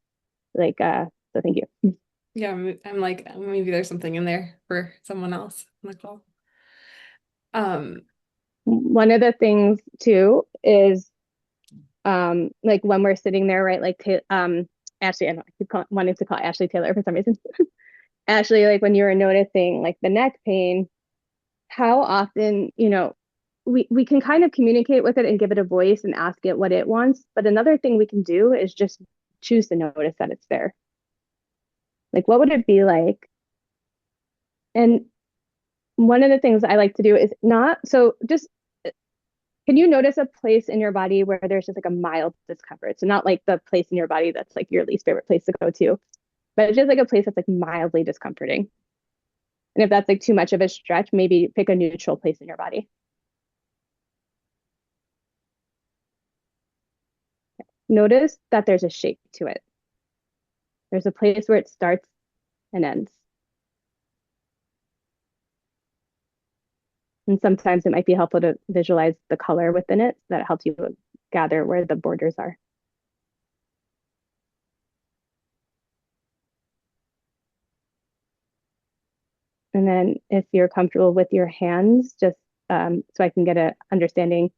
Like, so thank you. Yeah, I'm like, maybe there's something in there for someone else on the call. Um, One of the things too is like when we're sitting there, right? Like Ashley, I don't know, I keep wanting to call Ashley Taylor for some reason. Ashley, like when you were noticing like the neck pain, how often, we can kind of communicate with it and give it a voice and ask it what it wants. But another thing we can do is just choose to notice that it's there. Like, what would it be like? And one of the things I like to do is not so just can you notice a place in your body where there's just like a mild discomfort? So not like the place in your body that's like your least favorite place to go to, but it's just like a place that's like mildly discomforting. And if that's like too much of a stretch, maybe pick a neutral place in your body. Notice that there's a shape to it. There's a place where it starts and ends. And sometimes it might be helpful to visualize the color within it. That helps you gather where the borders are. And then if you're comfortable with your hands, just so I can get an understanding,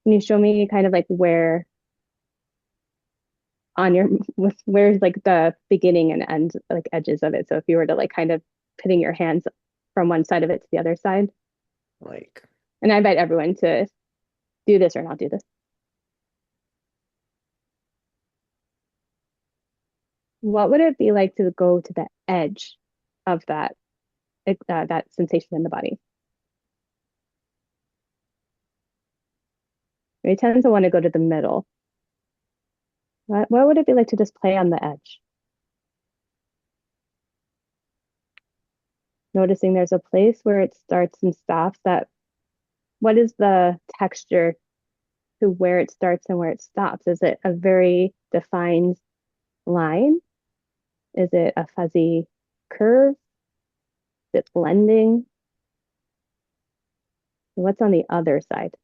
can you show me kind of like where on your where's like the beginning and end like edges of it? So if you were to like kind of putting your hands from one side of it to the other side, Like, and I invite everyone to do this or not do this. What would it be like to go to the edge of that sensation in the body? We tend to want to go to the middle. What would it be like to just play on the edge? Noticing there's a place where it starts and stops. What is the texture to where it starts and where it stops? Is it a very defined line? Is it a fuzzy curve? Is it blending? What's on the other side?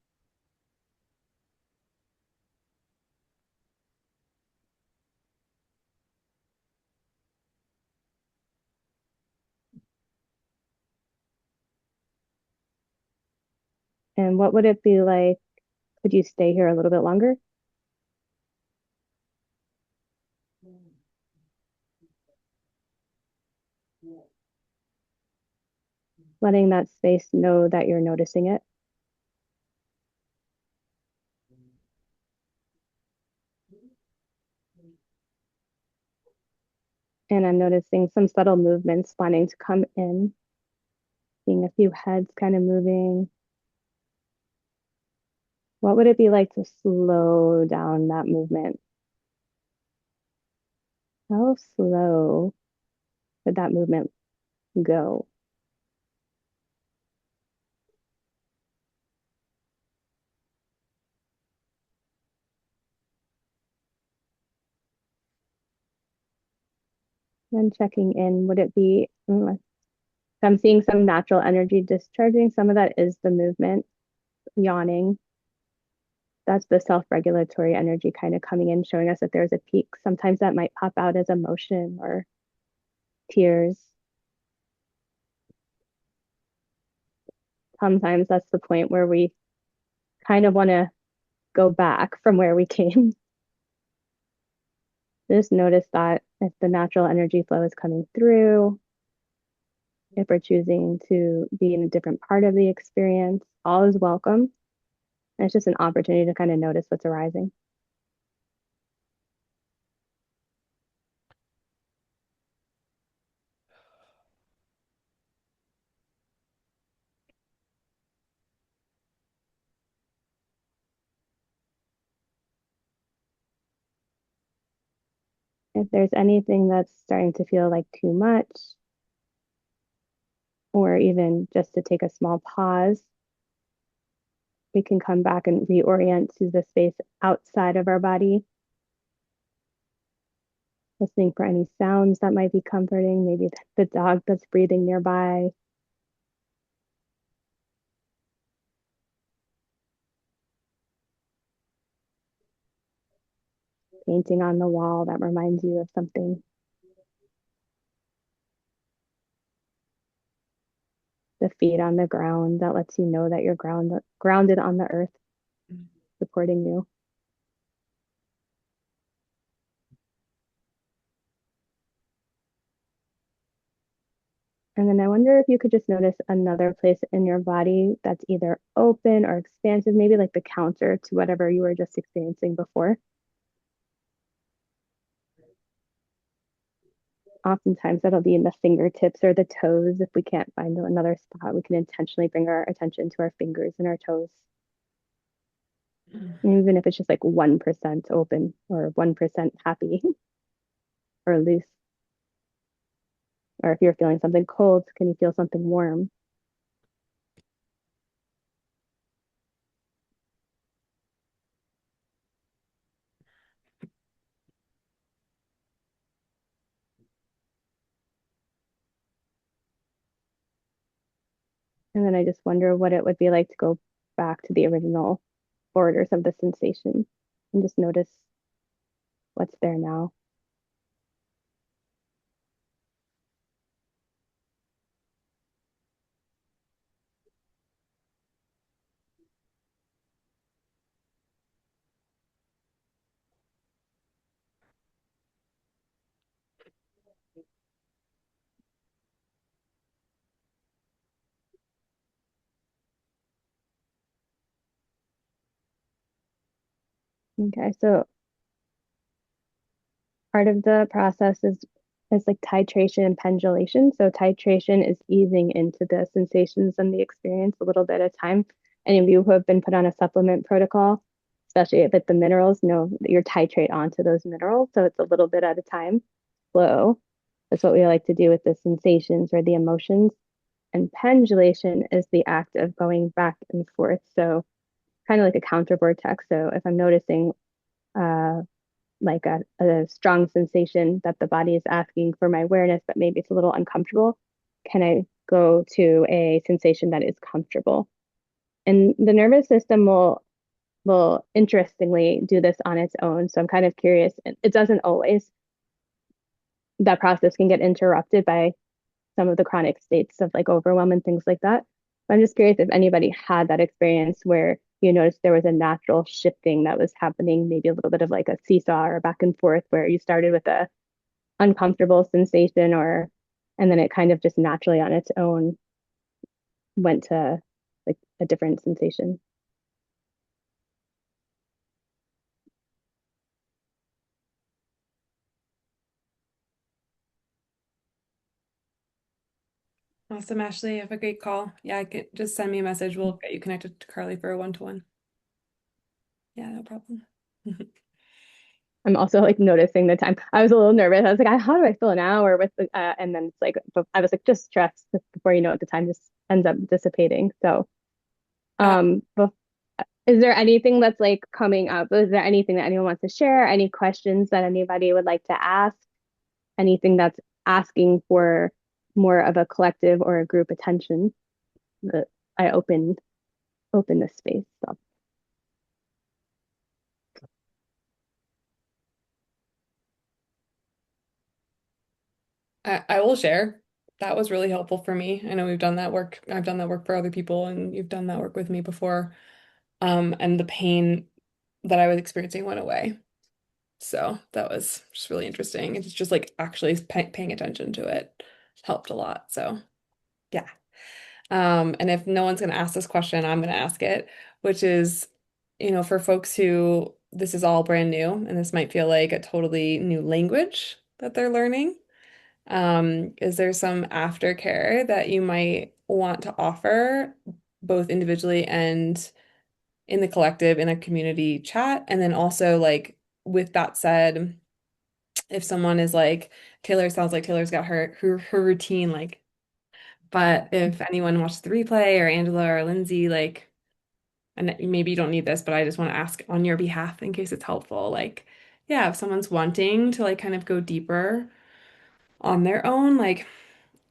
And what would it be like? Could you stay here a little bit longer? Letting that space know that you're noticing it. And I'm noticing some subtle movements wanting to come in, seeing a few heads kind of moving. What would it be like to slow down that movement? How slow would that movement go? Then checking in, would it be, I'm seeing some natural energy discharging. Some of that is the movement, yawning. That's the self-regulatory energy kind of coming in, showing us that there's a peak. Sometimes that might pop out as emotion or tears. Sometimes that's the point where we kind of want to go back from where we came. Just notice that if the natural energy flow is coming through, if we're choosing to be in a different part of the experience, all is welcome. And it's just an opportunity to kind of notice what's arising. If there's anything that's starting to feel like too much, or even just to take a small pause, we can come back and reorient to the space outside of our body, listening for any sounds that might be comforting, maybe the dog that's breathing nearby. Painting on the wall that reminds you of something. The feet on the ground that lets you know that you're grounded on the earth, supporting you. And then I wonder if you could just notice another place in your body that's either open or expansive, maybe like the counter to whatever you were just experiencing before. Oftentimes that'll be in the fingertips or the toes. If we can't find another spot, we can intentionally bring our attention to our fingers and our toes. And even if it's just like 1% open or 1% happy or loose. Or if you're feeling something cold, can you feel something warm? And then I just wonder what it would be like to go back to the original borders of the sensation and just notice what's there now. Okay, so part of the process is like titration and pendulation. So titration is easing into the sensations and the experience a little bit at a time. Any of you who have been put on a supplement protocol, especially if it's the minerals, know that you're titrate onto those minerals. So it's a little bit at a time, slow. That's what we like to do with the sensations or the emotions. And pendulation is the act of going back and forth. So kind of like a counter vortex. So if I'm noticing uh, like a strong sensation that the body is asking for my awareness, but maybe it's a little uncomfortable, can I go to a sensation that is comfortable? And the nervous system will interestingly do this on its own. So I'm kind of curious. It doesn't always. That process can get interrupted by some of the chronic states of like overwhelm and things like that. But I'm just curious if anybody had that experience where you noticed there was a natural shifting that was happening, maybe a little bit of like a seesaw or back and forth where you started with a uncomfortable sensation or and then it kind of just naturally on its own went to like a different sensation. Awesome, Ashley. Have a great call. Yeah, I could just send me a message. We'll get you connected to Carly for a one-to-one. Yeah, no problem. I'm also like noticing the time. I was a little nervous. I was like, how do I feel an hour with the, and then it's like, I was like, just stressed before you know it, the time just ends up dissipating. So, Uh, but is there anything that's like coming up? Is there anything that anyone wants to share? Any questions that anybody would like to ask? Anything that's asking for more of a collective or a group attention? That I open this space. So. I will share. That was really helpful for me. I know we've done that work. I've done that work for other people, and you've done that work with me before. And the pain that I was experiencing went away. So that was just really interesting. It's just like actually paying attention to it helped a lot. So yeah. And if no one's going to ask this question, I'm going to ask it, which is, for folks who this is all brand new and this might feel like a totally new language that they're learning, is there some aftercare that you might want to offer both individually and in the collective in a community chat? And then also like with that said, if someone is like, Taylor sounds like Taylor's got her routine, like, but if anyone watches the replay or Angela or Lindsay, like, and maybe you don't need this, but I just want to ask on your behalf in case it's helpful. Like, yeah, if someone's wanting to like kind of go deeper on their own, like,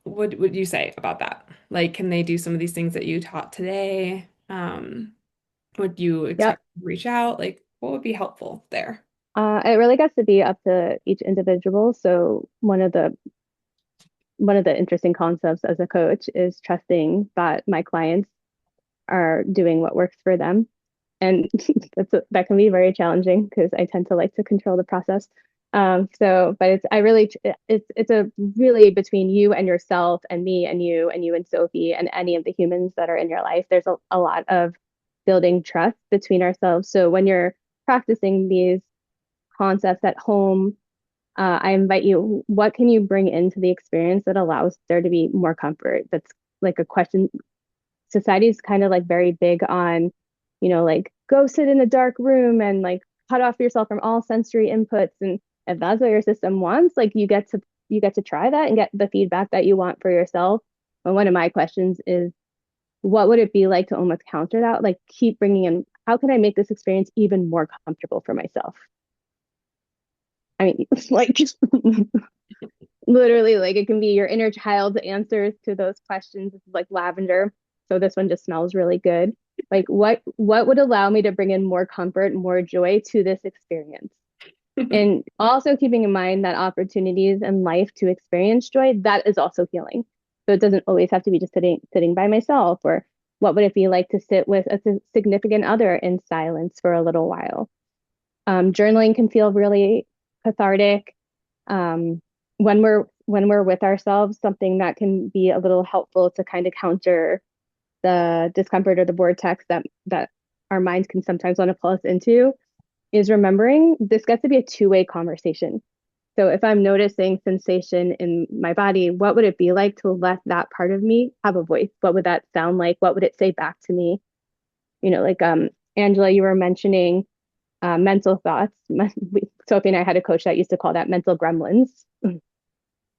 what would you say about that? Like, can they do some of these things that you taught today? Would you Yep. expect them to reach out? Like, what would be helpful there? It really gets to be up to each individual. So one of the interesting concepts as a coach is trusting that my clients are doing what works for them. And that can be very challenging because I tend to like to control the process. But it's a really between you and yourself and me and you and Sophie and any of the humans that are in your life. There's a lot of building trust between ourselves. So when you're practicing these concepts at home, I invite you, what can you bring into the experience that allows there to be more comfort? That's like a question. Society is kind of like very big on, like go sit in a dark room and like cut off yourself from all sensory inputs. And if that's what your system wants, like you get to try that and get the feedback that you want for yourself. But one of my questions is, what would it be like to almost counter that? Like keep bringing in, how can I make this experience even more comfortable for myself? I mean, like literally, like it can be your inner child's answers to those questions. This is like lavender. So this one just smells really good. Like what would allow me to bring in more comfort, more joy to this experience? And also keeping in mind that opportunities in life to experience joy, that is also healing. So it doesn't always have to be just sitting by myself, or what would it be like to sit with a significant other in silence for a little while? Journaling can feel really cathartic. Um, when we're with ourselves, something that can be a little helpful to kind of counter the discomfort or the vortex that our minds can sometimes want to pull us into is remembering this gets to be a two-way conversation. So if I'm noticing sensation in my body, what would it be like to let that part of me have a voice? What would that sound like? What would it say back to me? Like Angela, you were mentioning mental thoughts. Sophie and I had a coach that used to call that mental gremlins.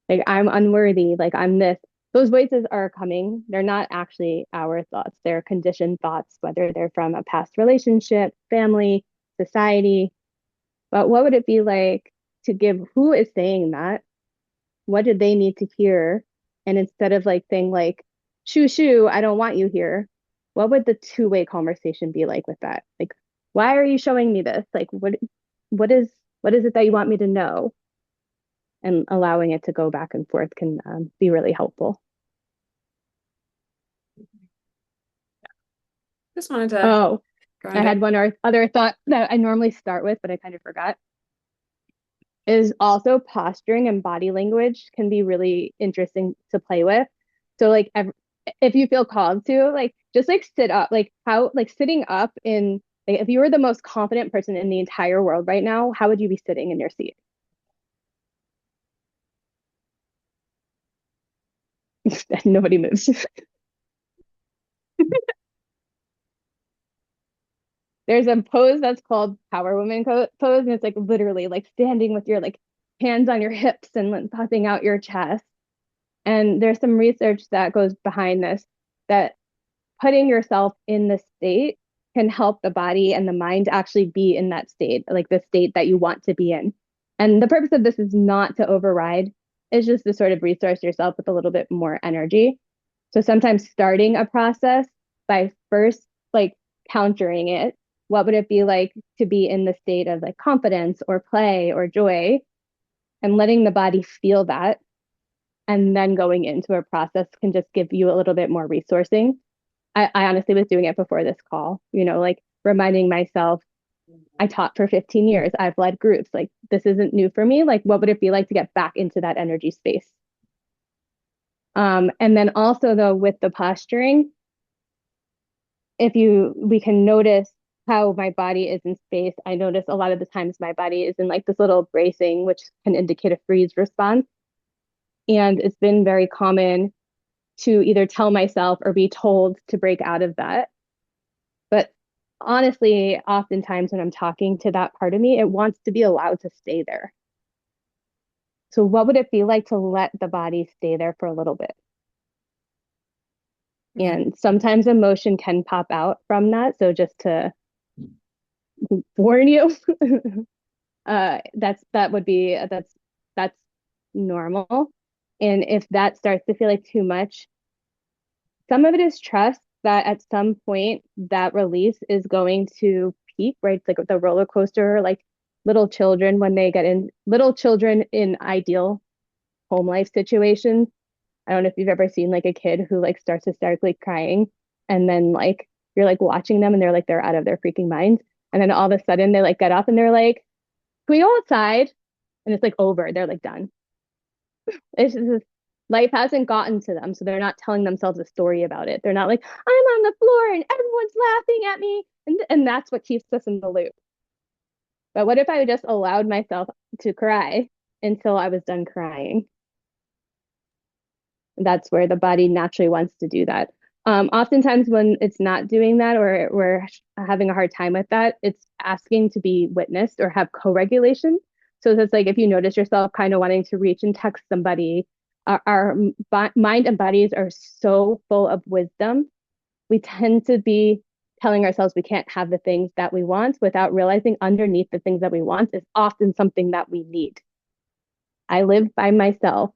Like I'm unworthy, like I'm this. Those voices are coming. They're not actually our thoughts. They're conditioned thoughts, whether they're from a past relationship, family, society. But what would it be like to give who is saying that? What did they need to hear? And instead of like saying like, shoo shoo, I don't want you here, what would the two-way conversation be like with that? Like, why are you showing me this? Like what is what is it that you want me to know? And allowing it to go back and forth can be really helpful. Just wanted to Oh, I ground it. had one other thought that I normally start with, but I kind of forgot, is also posturing and body language can be really interesting to play with. So like if you feel called to, like just like sit up, like how like sitting up in like if you were the most confident person in the entire world right now, how would you be sitting in your seat? Nobody moves. There's a pose that's called power woman pose, and it's like literally like standing with your like hands on your hips and like puffing out your chest. And there's some research that goes behind this, that putting yourself in the state can help the body and the mind actually be in that state, like the state that you want to be in. And the purpose of this is not to override, it's just to sort of resource yourself with a little bit more energy. So sometimes starting a process by first like countering it. What would it be like to be in the state of like confidence or play or joy, and letting the body feel that, and then going into a process can just give you a little bit more resourcing. I honestly was doing it before this call, like reminding myself, I taught for 15 years. I've led groups. Like, this isn't new for me. Like, what would it be like to get back into that energy space? And then also though, with the posturing, we can notice how my body is in space. I notice a lot of the times my body is in like this little bracing, which can indicate a freeze response. And it's been very common to either tell myself or be told to break out of that. But honestly, oftentimes when I'm talking to that part of me, it wants to be allowed to stay there. So what would it be like to let the body stay there for a little bit? And sometimes emotion can pop out from that. So just to warn you, that's normal. And if that starts to feel like too much, some of it is trust that at some point that release is going to peak, right? It's like the roller coaster, like little children in ideal home life situations. I don't know if you've ever seen like a kid who like starts hysterically crying and then like you're like watching them and they're out of their freaking minds. And then all of a sudden they like get up and they're like, can we go outside? And it's like over. They're like done. It's just life hasn't gotten to them. So they're not telling themselves a story about it. They're not like, I'm on the floor and everyone's laughing at me. And that's what keeps us in the loop. But what if I just allowed myself to cry until I was done crying? That's where the body naturally wants to do that. Oftentimes when it's not doing that or we're having a hard time with that, it's asking to be witnessed or have co-regulation. So it's like if you notice yourself kind of wanting to reach and text somebody, our mind and bodies are so full of wisdom. We tend to be telling ourselves we can't have the things that we want without realizing underneath the things that we want is often something that we need. I live by myself.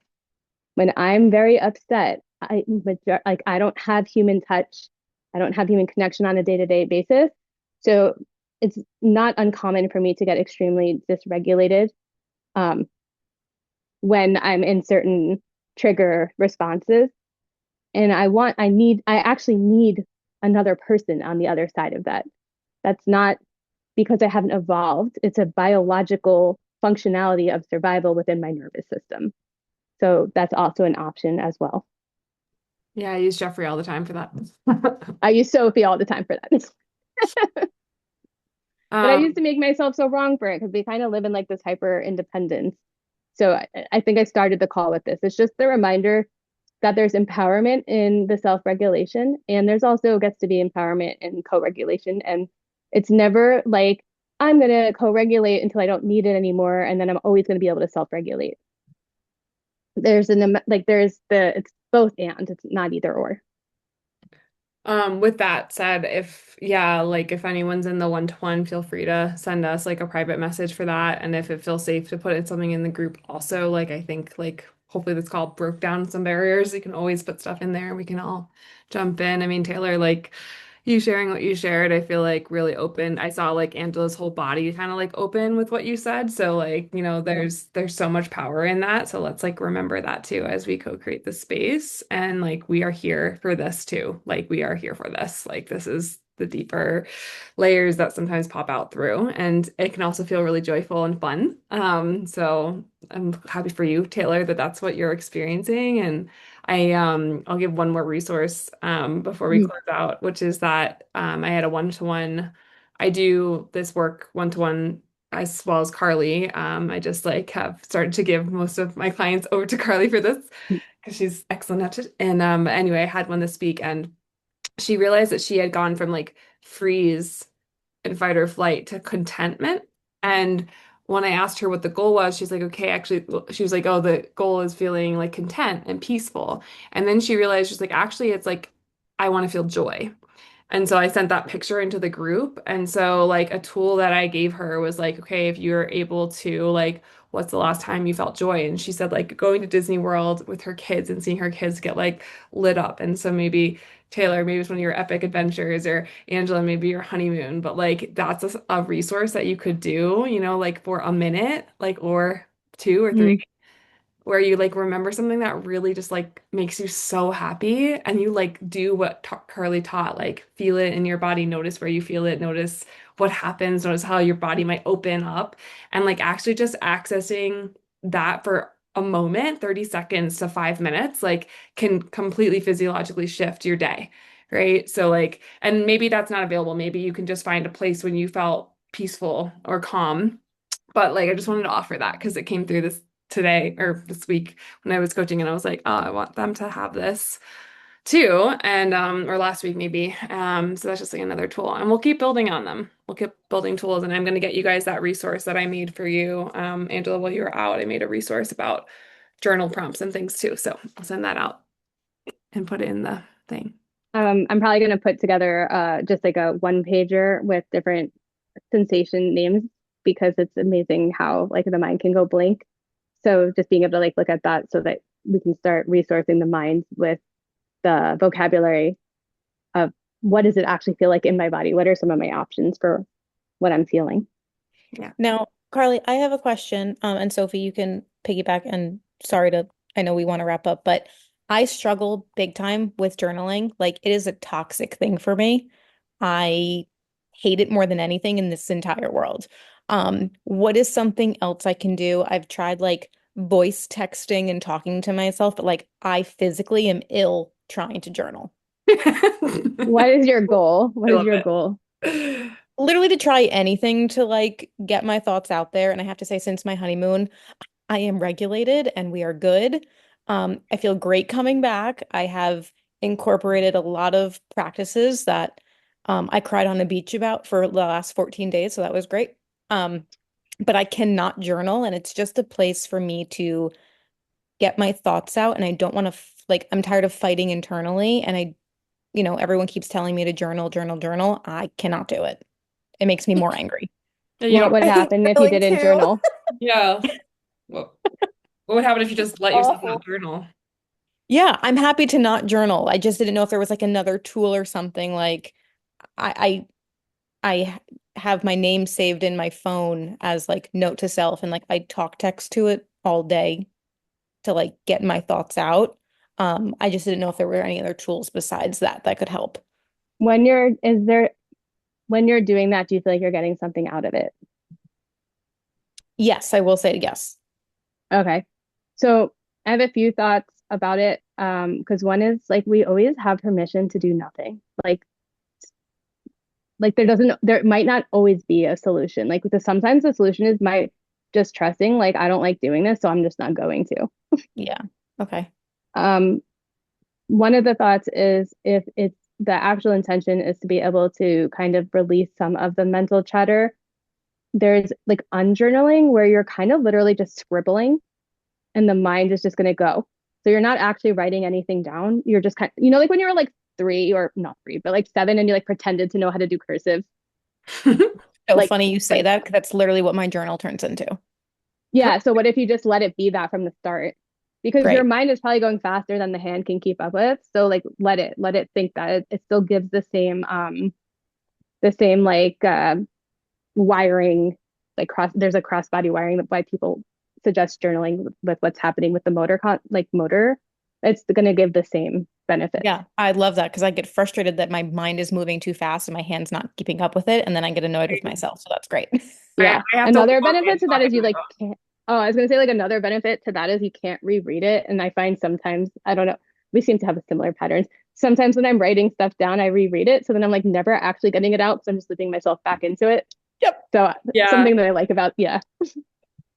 When I'm very upset, I don't have human touch. I don't have human connection on a day-to-day basis. So it's not uncommon for me to get extremely dysregulated when I'm in certain trigger responses. And I actually need another person on the other side of that. That's not because I haven't evolved. It's a biological functionality of survival within my nervous system. So that's also an option as well. Yeah, I use Jeffrey all the time for that. I use Sophie all the time for that. But I used to make myself so wrong for it because we kind of live in like this hyper independence. So I think I started the call with this. It's just the reminder that there's empowerment in the self-regulation, and there's also gets to be empowerment in co-regulation. And it's never like I'm gonna co-regulate until I don't need it anymore, and then I'm always gonna be able to self-regulate. It's both and it's not either or. With that said, if anyone's in the one-to-one, feel free to send us like a private message for that. And if it feels safe to put it something in the group also, like I think like hopefully this call broke down some barriers. You can always put stuff in there. We can all jump in. I mean, Taylor, like you sharing what you shared, I feel like really open. I saw like Angela's whole body kind of like open with what you said. So like, there's so much power in that. So let's like remember that too as we co-create the space. And like we are here for this too. Like we are here for this. Like this is the deeper layers that sometimes pop out through. And it can also feel really joyful and fun. So I'm happy for you, Taylor, that that's what you're experiencing. And I'll give one more resource before we close out, which is that I had a one-to-one. I do this work one-to-one as well as Carly. I just like have started to give most of my clients over to Carly for this because she's excellent at it. And anyway, I had one this week, and she realized that she had gone from like freeze and fight or flight to contentment. And when I asked her what the goal was, she's like, okay, actually, well, she was like, oh, the goal is feeling like content and peaceful. And then she realized she's like, actually, it's like, I want to feel joy. And so I sent that picture into the group. And so like a tool that I gave her was like, okay, if you're able to like, what's the last time you felt joy? And she said like going to Disney World with her kids and seeing her kids get like lit up. And so maybe Taylor, maybe it's one of your epic adventures, or Angela, maybe your honeymoon, but like that's a resource that you could do, like for a minute, like or two or three, where you like remember something that really just like makes you so happy and you like do what Carly taught, like feel it in your body, notice where you feel it, notice what happens, notice how your body might open up and like actually just accessing that for a moment, 30 seconds to 5 minutes, like can completely physiologically shift your day. Right. So like, and maybe that's not available. Maybe you can just find a place when you felt peaceful or calm. But like, I just wanted to offer that because it came through this today or this week when I was coaching and I was like, oh, I want them to have this too. And, or last week maybe. So that's just like another tool and we'll keep building on them. We'll keep building tools and I'm going to get you guys that resource that I made for you. Angela, while you were out, I made a resource about journal prompts and things too. So I'll send that out and put it in the thing. I'm probably going to put together just like a one pager with different sensation names because it's amazing how like the mind can go blank. So just being able to like look at that so that we can start resourcing the mind with the vocabulary of what does it actually feel like in my body? What are some of my options for what I'm feeling? Yeah. Now, Carly, I have a question. And Sophie, you can piggyback and sorry to, I know we want to wrap up, but I struggle big time with journaling. Like it is a toxic thing for me. I hate it more than anything in this entire world. What is something else I can do? I've tried like voice texting and talking to myself, but like I physically am ill trying to journal. What is your goal? I What is love your it. goal? Literally to try anything to like get my thoughts out there. And I have to say, since my honeymoon, I am regulated and we are good. I feel great coming back. I have incorporated a lot of practices that I cried on the beach about for the last 14 days, so that was great. Um, but I cannot journal, and it's just a place for me to get my thoughts out. And I don't want to like I'm tired of fighting internally, and everyone keeps telling me to journal, journal, journal. I cannot do it. It makes me more angry. Yeah, you What don't, would I hate happen if you journaling didn't too. journal? yeah. What, what would happen if you just let yourself not Awful. journal? Yeah, I'm happy to not journal. I just didn't know if there was like another tool or something. Like I have my name saved in my phone as like note to self and like I talk text to it all day to like get my thoughts out. I just didn't know if there were any other tools besides that that could help. When you're doing that, do you feel like you're getting something out of it? Yes, I will say yes. Okay. So I have a few thoughts about it. Because one is like we always have permission to do nothing. Like there might not always be a solution. Like sometimes the solution is my just trusting, like I don't like doing this, so I'm just not going to. Yeah. Okay. Um, one of the thoughts is if it's the actual intention is to be able to kind of release some of the mental chatter. There's like unjournaling where you're kind of literally just scribbling and the mind is just going to go. So you're not actually writing anything down. You're just like when you were like three or not three, but like seven and you like pretended to know how to do cursive. So Like, funny you say that because that's literally what my journal turns into. yeah. So what if you just let it be that from the start? Because your Great. mind is probably going faster than the hand can keep up with. So like let it think that it still gives the same like wiring, like there's a cross body wiring that why people suggest journaling with what's happening with the motor. It's going to give the same benefits. Yeah, I love that because I get frustrated that my mind is moving too fast and my hand's not keeping up with it, and then I get annoyed with myself. So that's great. Yeah. I have to Another log benefit in to so I that is can you do like can't. Oh, I was gonna say like another benefit to that is you can't reread it. And I find sometimes, I don't know, we seem to have a similar patterns. Sometimes when I'm writing stuff down, I reread it. So then I'm like never actually getting it out because I'm just slipping myself back into it. Yep. So Yeah. something that I like about, yeah,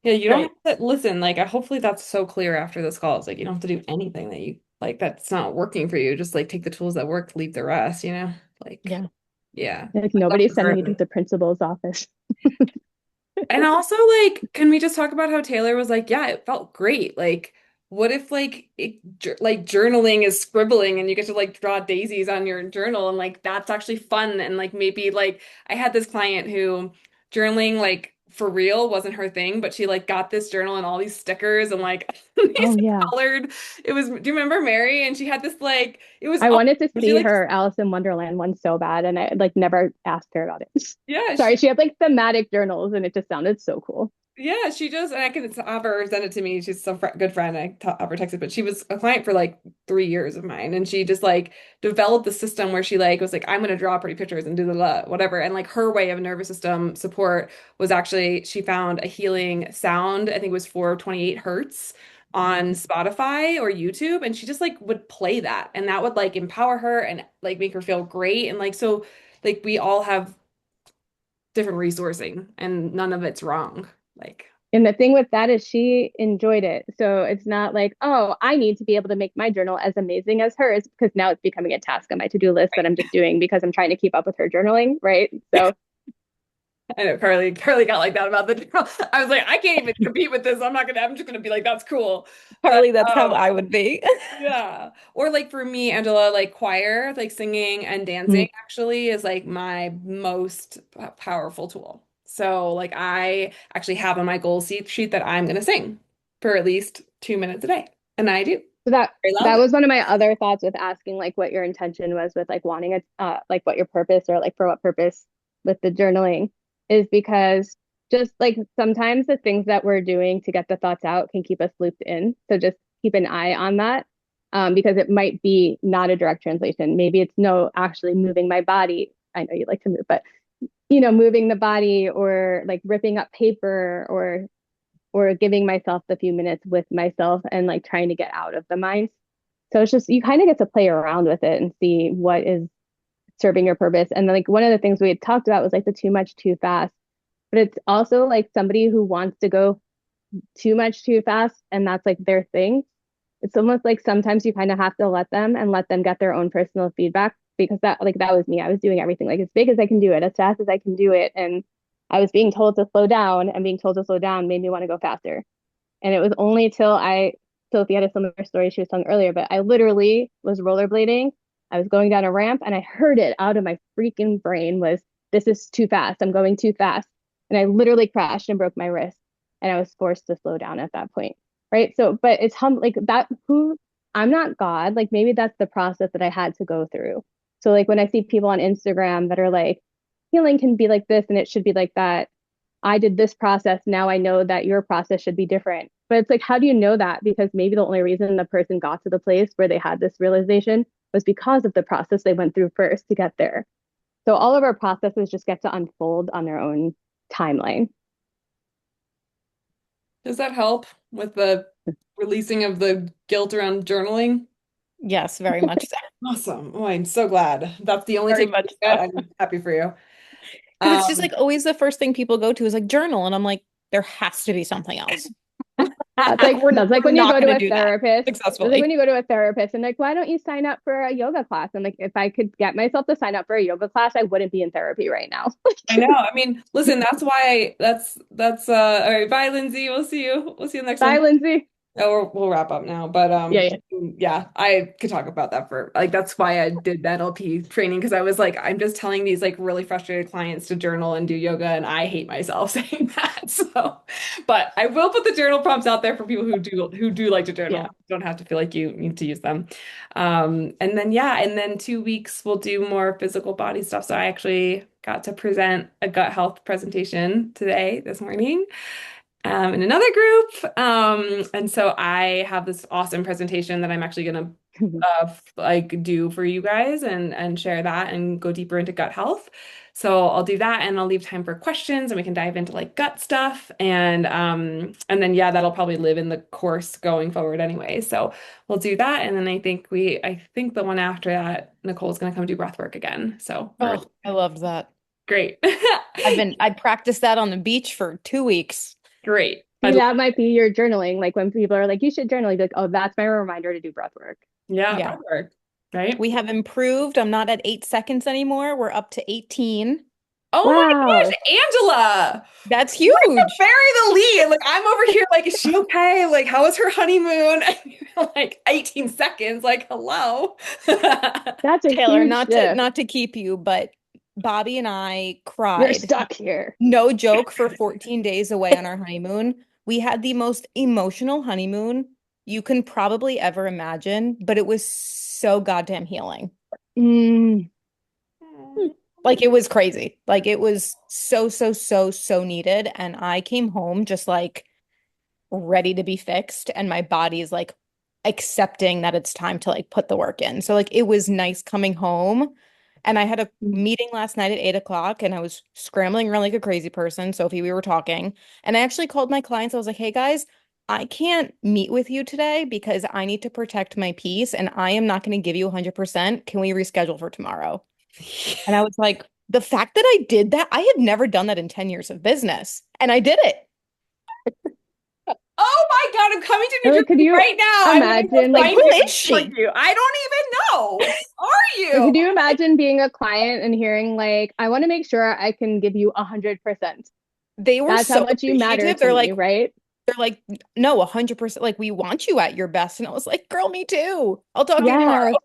Yeah, you don't great. have to listen. Like, hopefully that's so clear after this call. It's like you don't have to do anything that you like that's not working for you. Just like take the tools that work, leave the rest, you know? Like, Yeah. yeah. Like I'd love nobody's to sending you to hear. the principal's office. And also, like, can we just talk about how Taylor was like, yeah, it felt great. Like, what if like journaling is scribbling and you get to like draw daisies on your journal and like that's actually fun and like maybe like I had this client who journaling like for real wasn't her thing, but she like got this journal and all these stickers and like these Oh yeah. colored. It was, do you remember Mary? And she had this like it was I all wanted to she see like her Alice in Wonderland one so bad, and I like never asked her about it. yeah, Sorry, she had like thematic journals, and it just sounded so cool. Yeah, she just, and I can have her send it to me. She's some fr good friend. Have her text it, but she was a client for like 3 years of mine, and she just like developed the system where she like was like, I'm gonna draw pretty pictures and do the whatever. And like her way of nervous system support was actually she found a healing sound. I think it was 428 hertz on Spotify or YouTube, and she just like would play that, and that would like empower her and like make her feel great. And like so, like we all have different resourcing, and none of it's wrong. Like. And the thing with that is she enjoyed it. So it's not like, oh, I need to be able to make my journal as amazing as hers because now it's becoming a task on my to-do list that I'm just doing because I'm trying to keep up with her journaling, right? So I know Carly got like that about the journal. I was like, I can't even compete with this. I'm just gonna be like, that's cool. But Carly, that's how I would be. yeah. Or like for me, Angela, like choir, like singing and dancing mm. actually is like my most powerful tool. So like I actually have on my goal sheet that I'm gonna sing for at least 2 minutes a day. And I do So that very that loudly. was one of my other thoughts with asking like what your intention was with like wanting it like what your purpose or like for what purpose with the journaling is because just like sometimes the things that we're doing to get the thoughts out can keep us looped in. So just keep an eye on that because it might be not a direct translation. Maybe it's no actually moving my body. I know you like to move, but moving the body or like ripping up paper or giving myself the few minutes with myself and like trying to get out of the mind. So it's just you kind of get to play around with it and see what is serving your purpose. And then, like one of the things we had talked about was like the too much too fast. But it's also like somebody who wants to go too much too fast and that's like their thing. It's almost like sometimes you kind of have to let them get their own personal feedback because that was me. I was doing everything like as big as I can do it, as fast as I can do it. And I was being told to slow down and being told to slow down made me want to go faster. And it was only till Sophie had a similar story she was telling earlier, but I literally was rollerblading. I was going down a ramp and I heard it out of my freaking brain was, this is too fast. I'm going too fast. And I literally crashed and broke my wrist. And I was forced to slow down at that point. Right. So, but it's like that, I'm not God. Like maybe that's the process that I had to go through. So like when I see people on Instagram that are like, healing can be like this and it should be like that. I did this process. Now I know that your process should be different. But it's like, how do you know that? Because maybe the only reason the person got to the place where they had this realization was because of the process they went through first to get there. So all of our processes just get to unfold on their own timeline. Does that help with the releasing of the guilt around journaling? Yes, very much so. Awesome. Oh, I'm so glad. That's the only Very take much I so. get. I'm happy for you. Because it's just Um, like always the first thing people go to is like journal. And I'm like, there has to be something else. That's like We're when you not go to going to a do that therapist. That's like successfully. when you go to a therapist and like, why don't you sign up for a yoga class? And like, if I could get myself to sign up for a yoga class, I wouldn't be in therapy right now. I know. I mean, listen, that's why that's all right. Bye, Lindsay. We'll see you. We'll see you next Bye, one. Lindsay. Oh, we'll wrap up now. But Yeah, yeah. yeah, I could talk about that for like that's why I did that LP training because I was like, I'm just telling these like really frustrated clients to journal and do yoga, and I hate myself saying that. So, but I will put the journal prompts out there for people who do like to journal. Yeah. You don't have to feel like you need to use them. And then yeah, and then 2 weeks we'll do more physical body stuff. So I actually got to present a gut health presentation this morning in another group. And so I have this awesome presentation that I'm actually gonna like do for you guys and share that and go deeper into gut health. So I'll do that and I'll leave time for questions and we can dive into like gut stuff and then yeah, that'll probably live in the course going forward anyway. So we'll do that and then I think the one after that Nicole's gonna come do breath work again. So we're Oh, I loved that. great. I practiced that on the beach for 2 weeks. Great. See, that might be your journaling. Like when people are like, you should journal, you'd be like, oh, that's my reminder to do breath work. Yeah, Yeah. breath work. Right? We have improved. I'm not at 8 seconds anymore. We're up to 18. Oh my Wow. gosh, Angela. That's You have to huge. bury the lead. Like I'm over here, like, is she okay? Like, how was her honeymoon? And you're like 18 seconds, like, hello. That's a Taylor, huge not to shift. not to keep you, but Bobby and I You're cried. stuck here. No joke for 14 days away on our honeymoon. We had the most emotional honeymoon you can probably ever imagine, but it was so goddamn healing. Mm. Like it was crazy. Like it was so, so, so, so needed. And I came home just like ready to be fixed and my body is like accepting that it's time to like put the work in. So like it was nice coming home and I had a meeting last night at 8 o'clock and I was scrambling around like a crazy person. Sophie, we were talking and I actually called my clients. I was like, hey guys, I can't meet with you today because I need to protect my peace and I am not going to give you 100%. Can we reschedule for tomorrow? And I was like, the fact that I did that, I had never done that in 10 years of business and I did it. Oh my God, I'm coming to Or New like, could Jersey you right now. I'm gonna go imagine Like, find who you is and support she? you. I don't even know. Who are or you? could you imagine being a client and hearing like, I want to make sure I can give you 100%. They were That's how so much you matter appreciative. to me, right? They're like, no, 100%. Like, we want you at your best. And I was like, girl, me too. I'll talk to you tomorrow. Yes.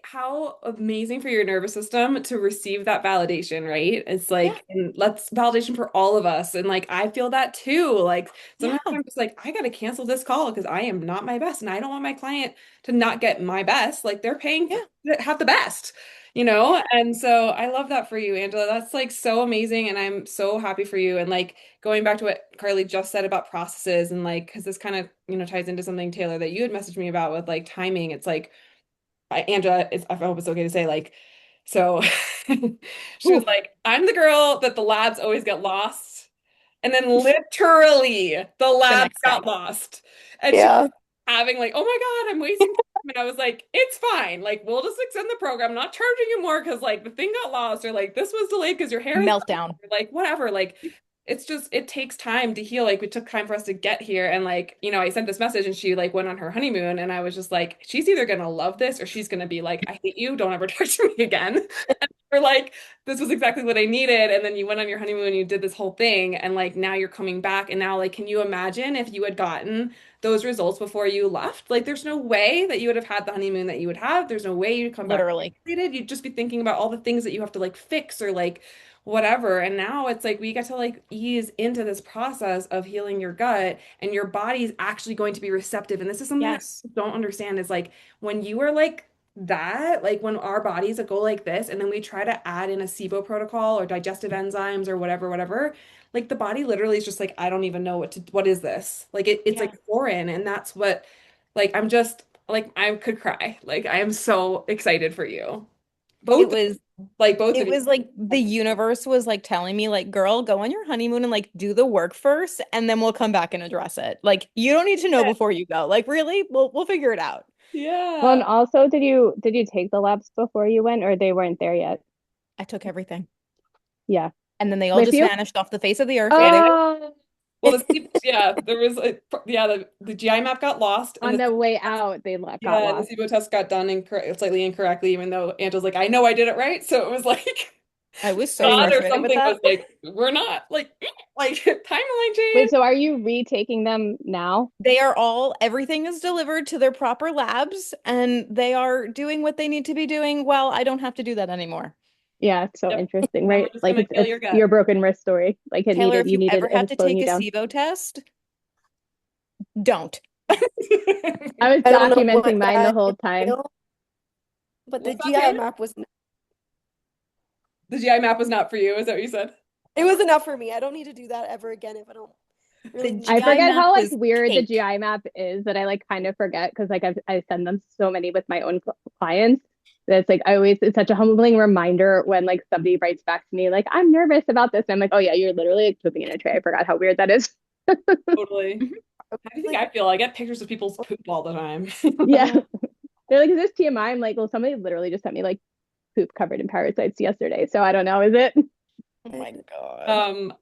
How amazing for your nervous system to receive that validation, right? It's Yeah. like, and let's validation for all of us. And like, I feel that too. Like, sometimes Yeah. I'm just like, I gotta cancel this call because I am not my best, and I don't want my client to not get my best. Like, they're paying for Yeah. to have the best, Yeah. And so I love that for you, Angela. That's like so amazing, and I'm so happy for you. And like going back to what Carly just said about processes, and like, because this kind of ties into something Taylor that you had messaged me about with like timing. It's like Angela is, I hope it's okay to say, like, so she was Ooh, like, I'm the girl that the labs always get lost. And then literally the The labs next day. got lost. And she Yeah. was having like, oh my God, I'm wasting time. And I was like, it's fine. Like, we'll just extend the program. I'm not charging you more because like the thing got lost, or like this was delayed because your hair is done, Meltdown. or like whatever. Like it's just it takes time to heal. Like it took time for us to get here. And like, I sent this message and she like went on her honeymoon and I was just like, she's either gonna love this or she's gonna be like, I hate you, don't ever touch me again. We're like, this was exactly what I needed. And then you went on your honeymoon and you did this whole thing. And like now you're coming back. And now, like, can you imagine if you had gotten those results before you left? Like, there's no way that you would have had the honeymoon that you would have. There's no way you'd come back Literally. completed. You'd just be thinking about all the things that you have to like fix or like whatever. And now it's like we get to like ease into this process of healing your gut, and your body's actually going to be receptive. And this is something that Yes. I don't understand is like when you are like that, like when our bodies go like this, and then we try to add in a SIBO protocol or digestive enzymes or whatever, whatever, like the body literally is just like, I don't even know what is this? Like it's Yeah. like foreign. And that's what, like, I'm just like, I could cry. Like, I am so excited for you. It Both, was like, both of it you. was like the universe was like telling me like girl go on your honeymoon and like do the work first and then we'll come back and address it. Like you don't need to know before you go. Like really? We'll figure it out. well, Yeah. and also, did you take the labs before you went, or they weren't there yet? I took everything. Yeah, And then they all with just you. vanished off the face of the earth. Yeah, Yeah, they Oh, well, yeah, there was yeah, the GI map got lost, and on the way out, they got yeah, the lost. SIBO test got done slightly incorrectly, even though Angela's like, I know I did it right. So it was like I was so God or frustrated with something was that. like, we're not like like timeline Wait, change. so are you retaking them now? They are all, everything is delivered to their proper labs and they are doing what they need to be doing. Well, I don't have to do that anymore. Yeah, it's so Yep. interesting, Now we're right? just Like gonna heal it's your gut. your broken wrist story. Like it Taylor, needed, if you you needed, ever it have was to slowing take you a down. SIBO test, don't. I was I don't know documenting what mine the that whole time. entails, but the What's that, GI Taylor? map was The GI map was not for you, is that what you said? it was enough for me. I don't need to do that ever again if I don't The really need I to. GI forget map how like was weird the cake. GI map is that I like kind of forget because like I send them so many with my own clients that it's like I always it's such a humbling reminder when like somebody writes back to me like I'm nervous about this and I'm like, oh yeah, you're literally like pooping in a tray. I forgot how weird that is. Totally. Mhm. How do you think Like, I feel? I get pictures of people's poop all the time. Yeah. They're like, is this TMI? I'm like, well, somebody literally just sent me like poop covered in parasites yesterday. So I don't know, is it? Oh my God.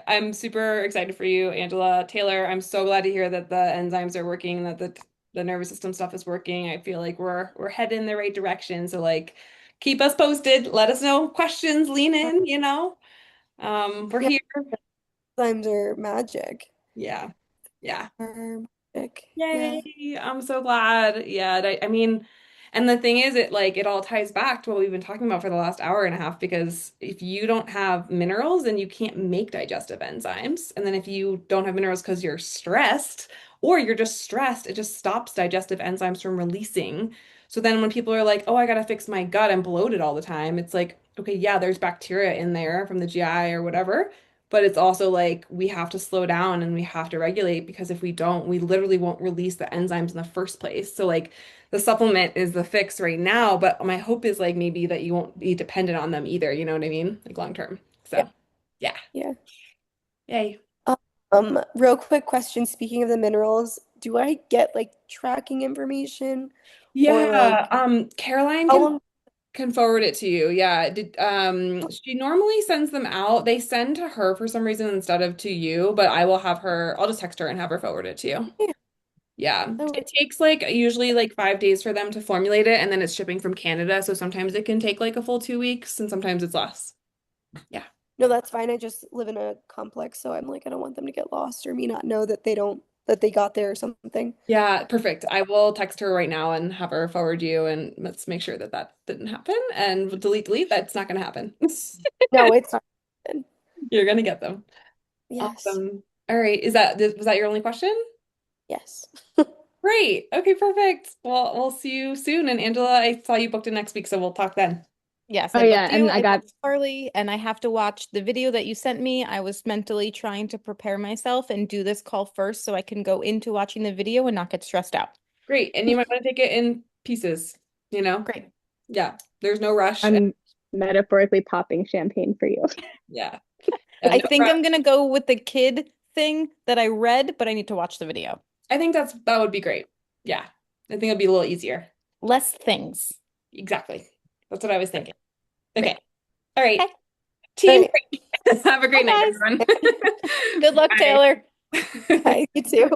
I'm super excited for you, Angela. Taylor, I'm so glad to hear that the enzymes are working, that the nervous system stuff is working. I feel like we're headed in the right direction. So like keep us posted. Let us know questions, lean in. We're yeah, here. enzymes are magic. Yeah. Yeah. Are magic. Yeah. Yay. I'm so glad. Yeah, I mean, and the thing is, it all ties back to what we've been talking about for the last hour and a half, because if you don't have minerals, then you can't make digestive enzymes. And then if you don't have minerals because you're stressed or you're just stressed, it just stops digestive enzymes from releasing. So then when people are like, "Oh, I gotta fix my gut, I'm bloated all the time." It's like, okay, yeah, there's bacteria in there from the GI or whatever, but it's also like we have to slow down and we have to regulate because if we don't, we literally won't release the enzymes in the first place. So like the supplement is the fix right now, but my hope is like maybe that you won't be dependent on them either, you know what I mean? Like long term. Yeah. So, yeah. Yeah. Yay. Real quick question, speaking of the minerals, do I get like tracking information or Yeah, like Caroline how can long? forward it to you. Yeah. She normally sends them out. They send to her for some reason instead of to you, but I will have her, I'll just text her and have her forward it to you. Yeah, Yeah. that It works. takes like usually like 5 days for them to formulate it, and then it's shipping from Canada. So sometimes it can take like a full 2 weeks and sometimes it's less. Yeah. No, that's fine. I just live in a complex, so I'm like, I don't want them to get lost or me not know that they got there or something. Yeah, perfect. I will text her right now and have her forward you, and let's make sure that that didn't happen. And delete. That's not going to happen. No, it's not. You're going to get them. Yes. Awesome. All right. Was that your only question? Yes. Great. Okay, perfect. Well, we'll see you soon. And Angela, I saw you booked in next week, so we'll talk then. Yes, Oh I yeah, booked you. and I I got booked Carly, and I have to watch the video that you sent me. I was mentally trying to prepare myself and do this call first so I can go into watching the video and not get stressed out. Great. And you might want to take it in pieces, you know? Great. Yeah. There's no rush. I'm metaphorically popping champagne for you. Yeah. Yeah, I no think rush. I'm gonna go with the kid thing that I read, but I need to watch the video. I think that would be great. Yeah. I think it'll be a little easier. Less things. Exactly. That's what I was thinking. Great. Okay. All right. Okay. Team, Right. have a Bye, great night, guys. everyone. Good luck, Taylor. Bye. Hi, you too.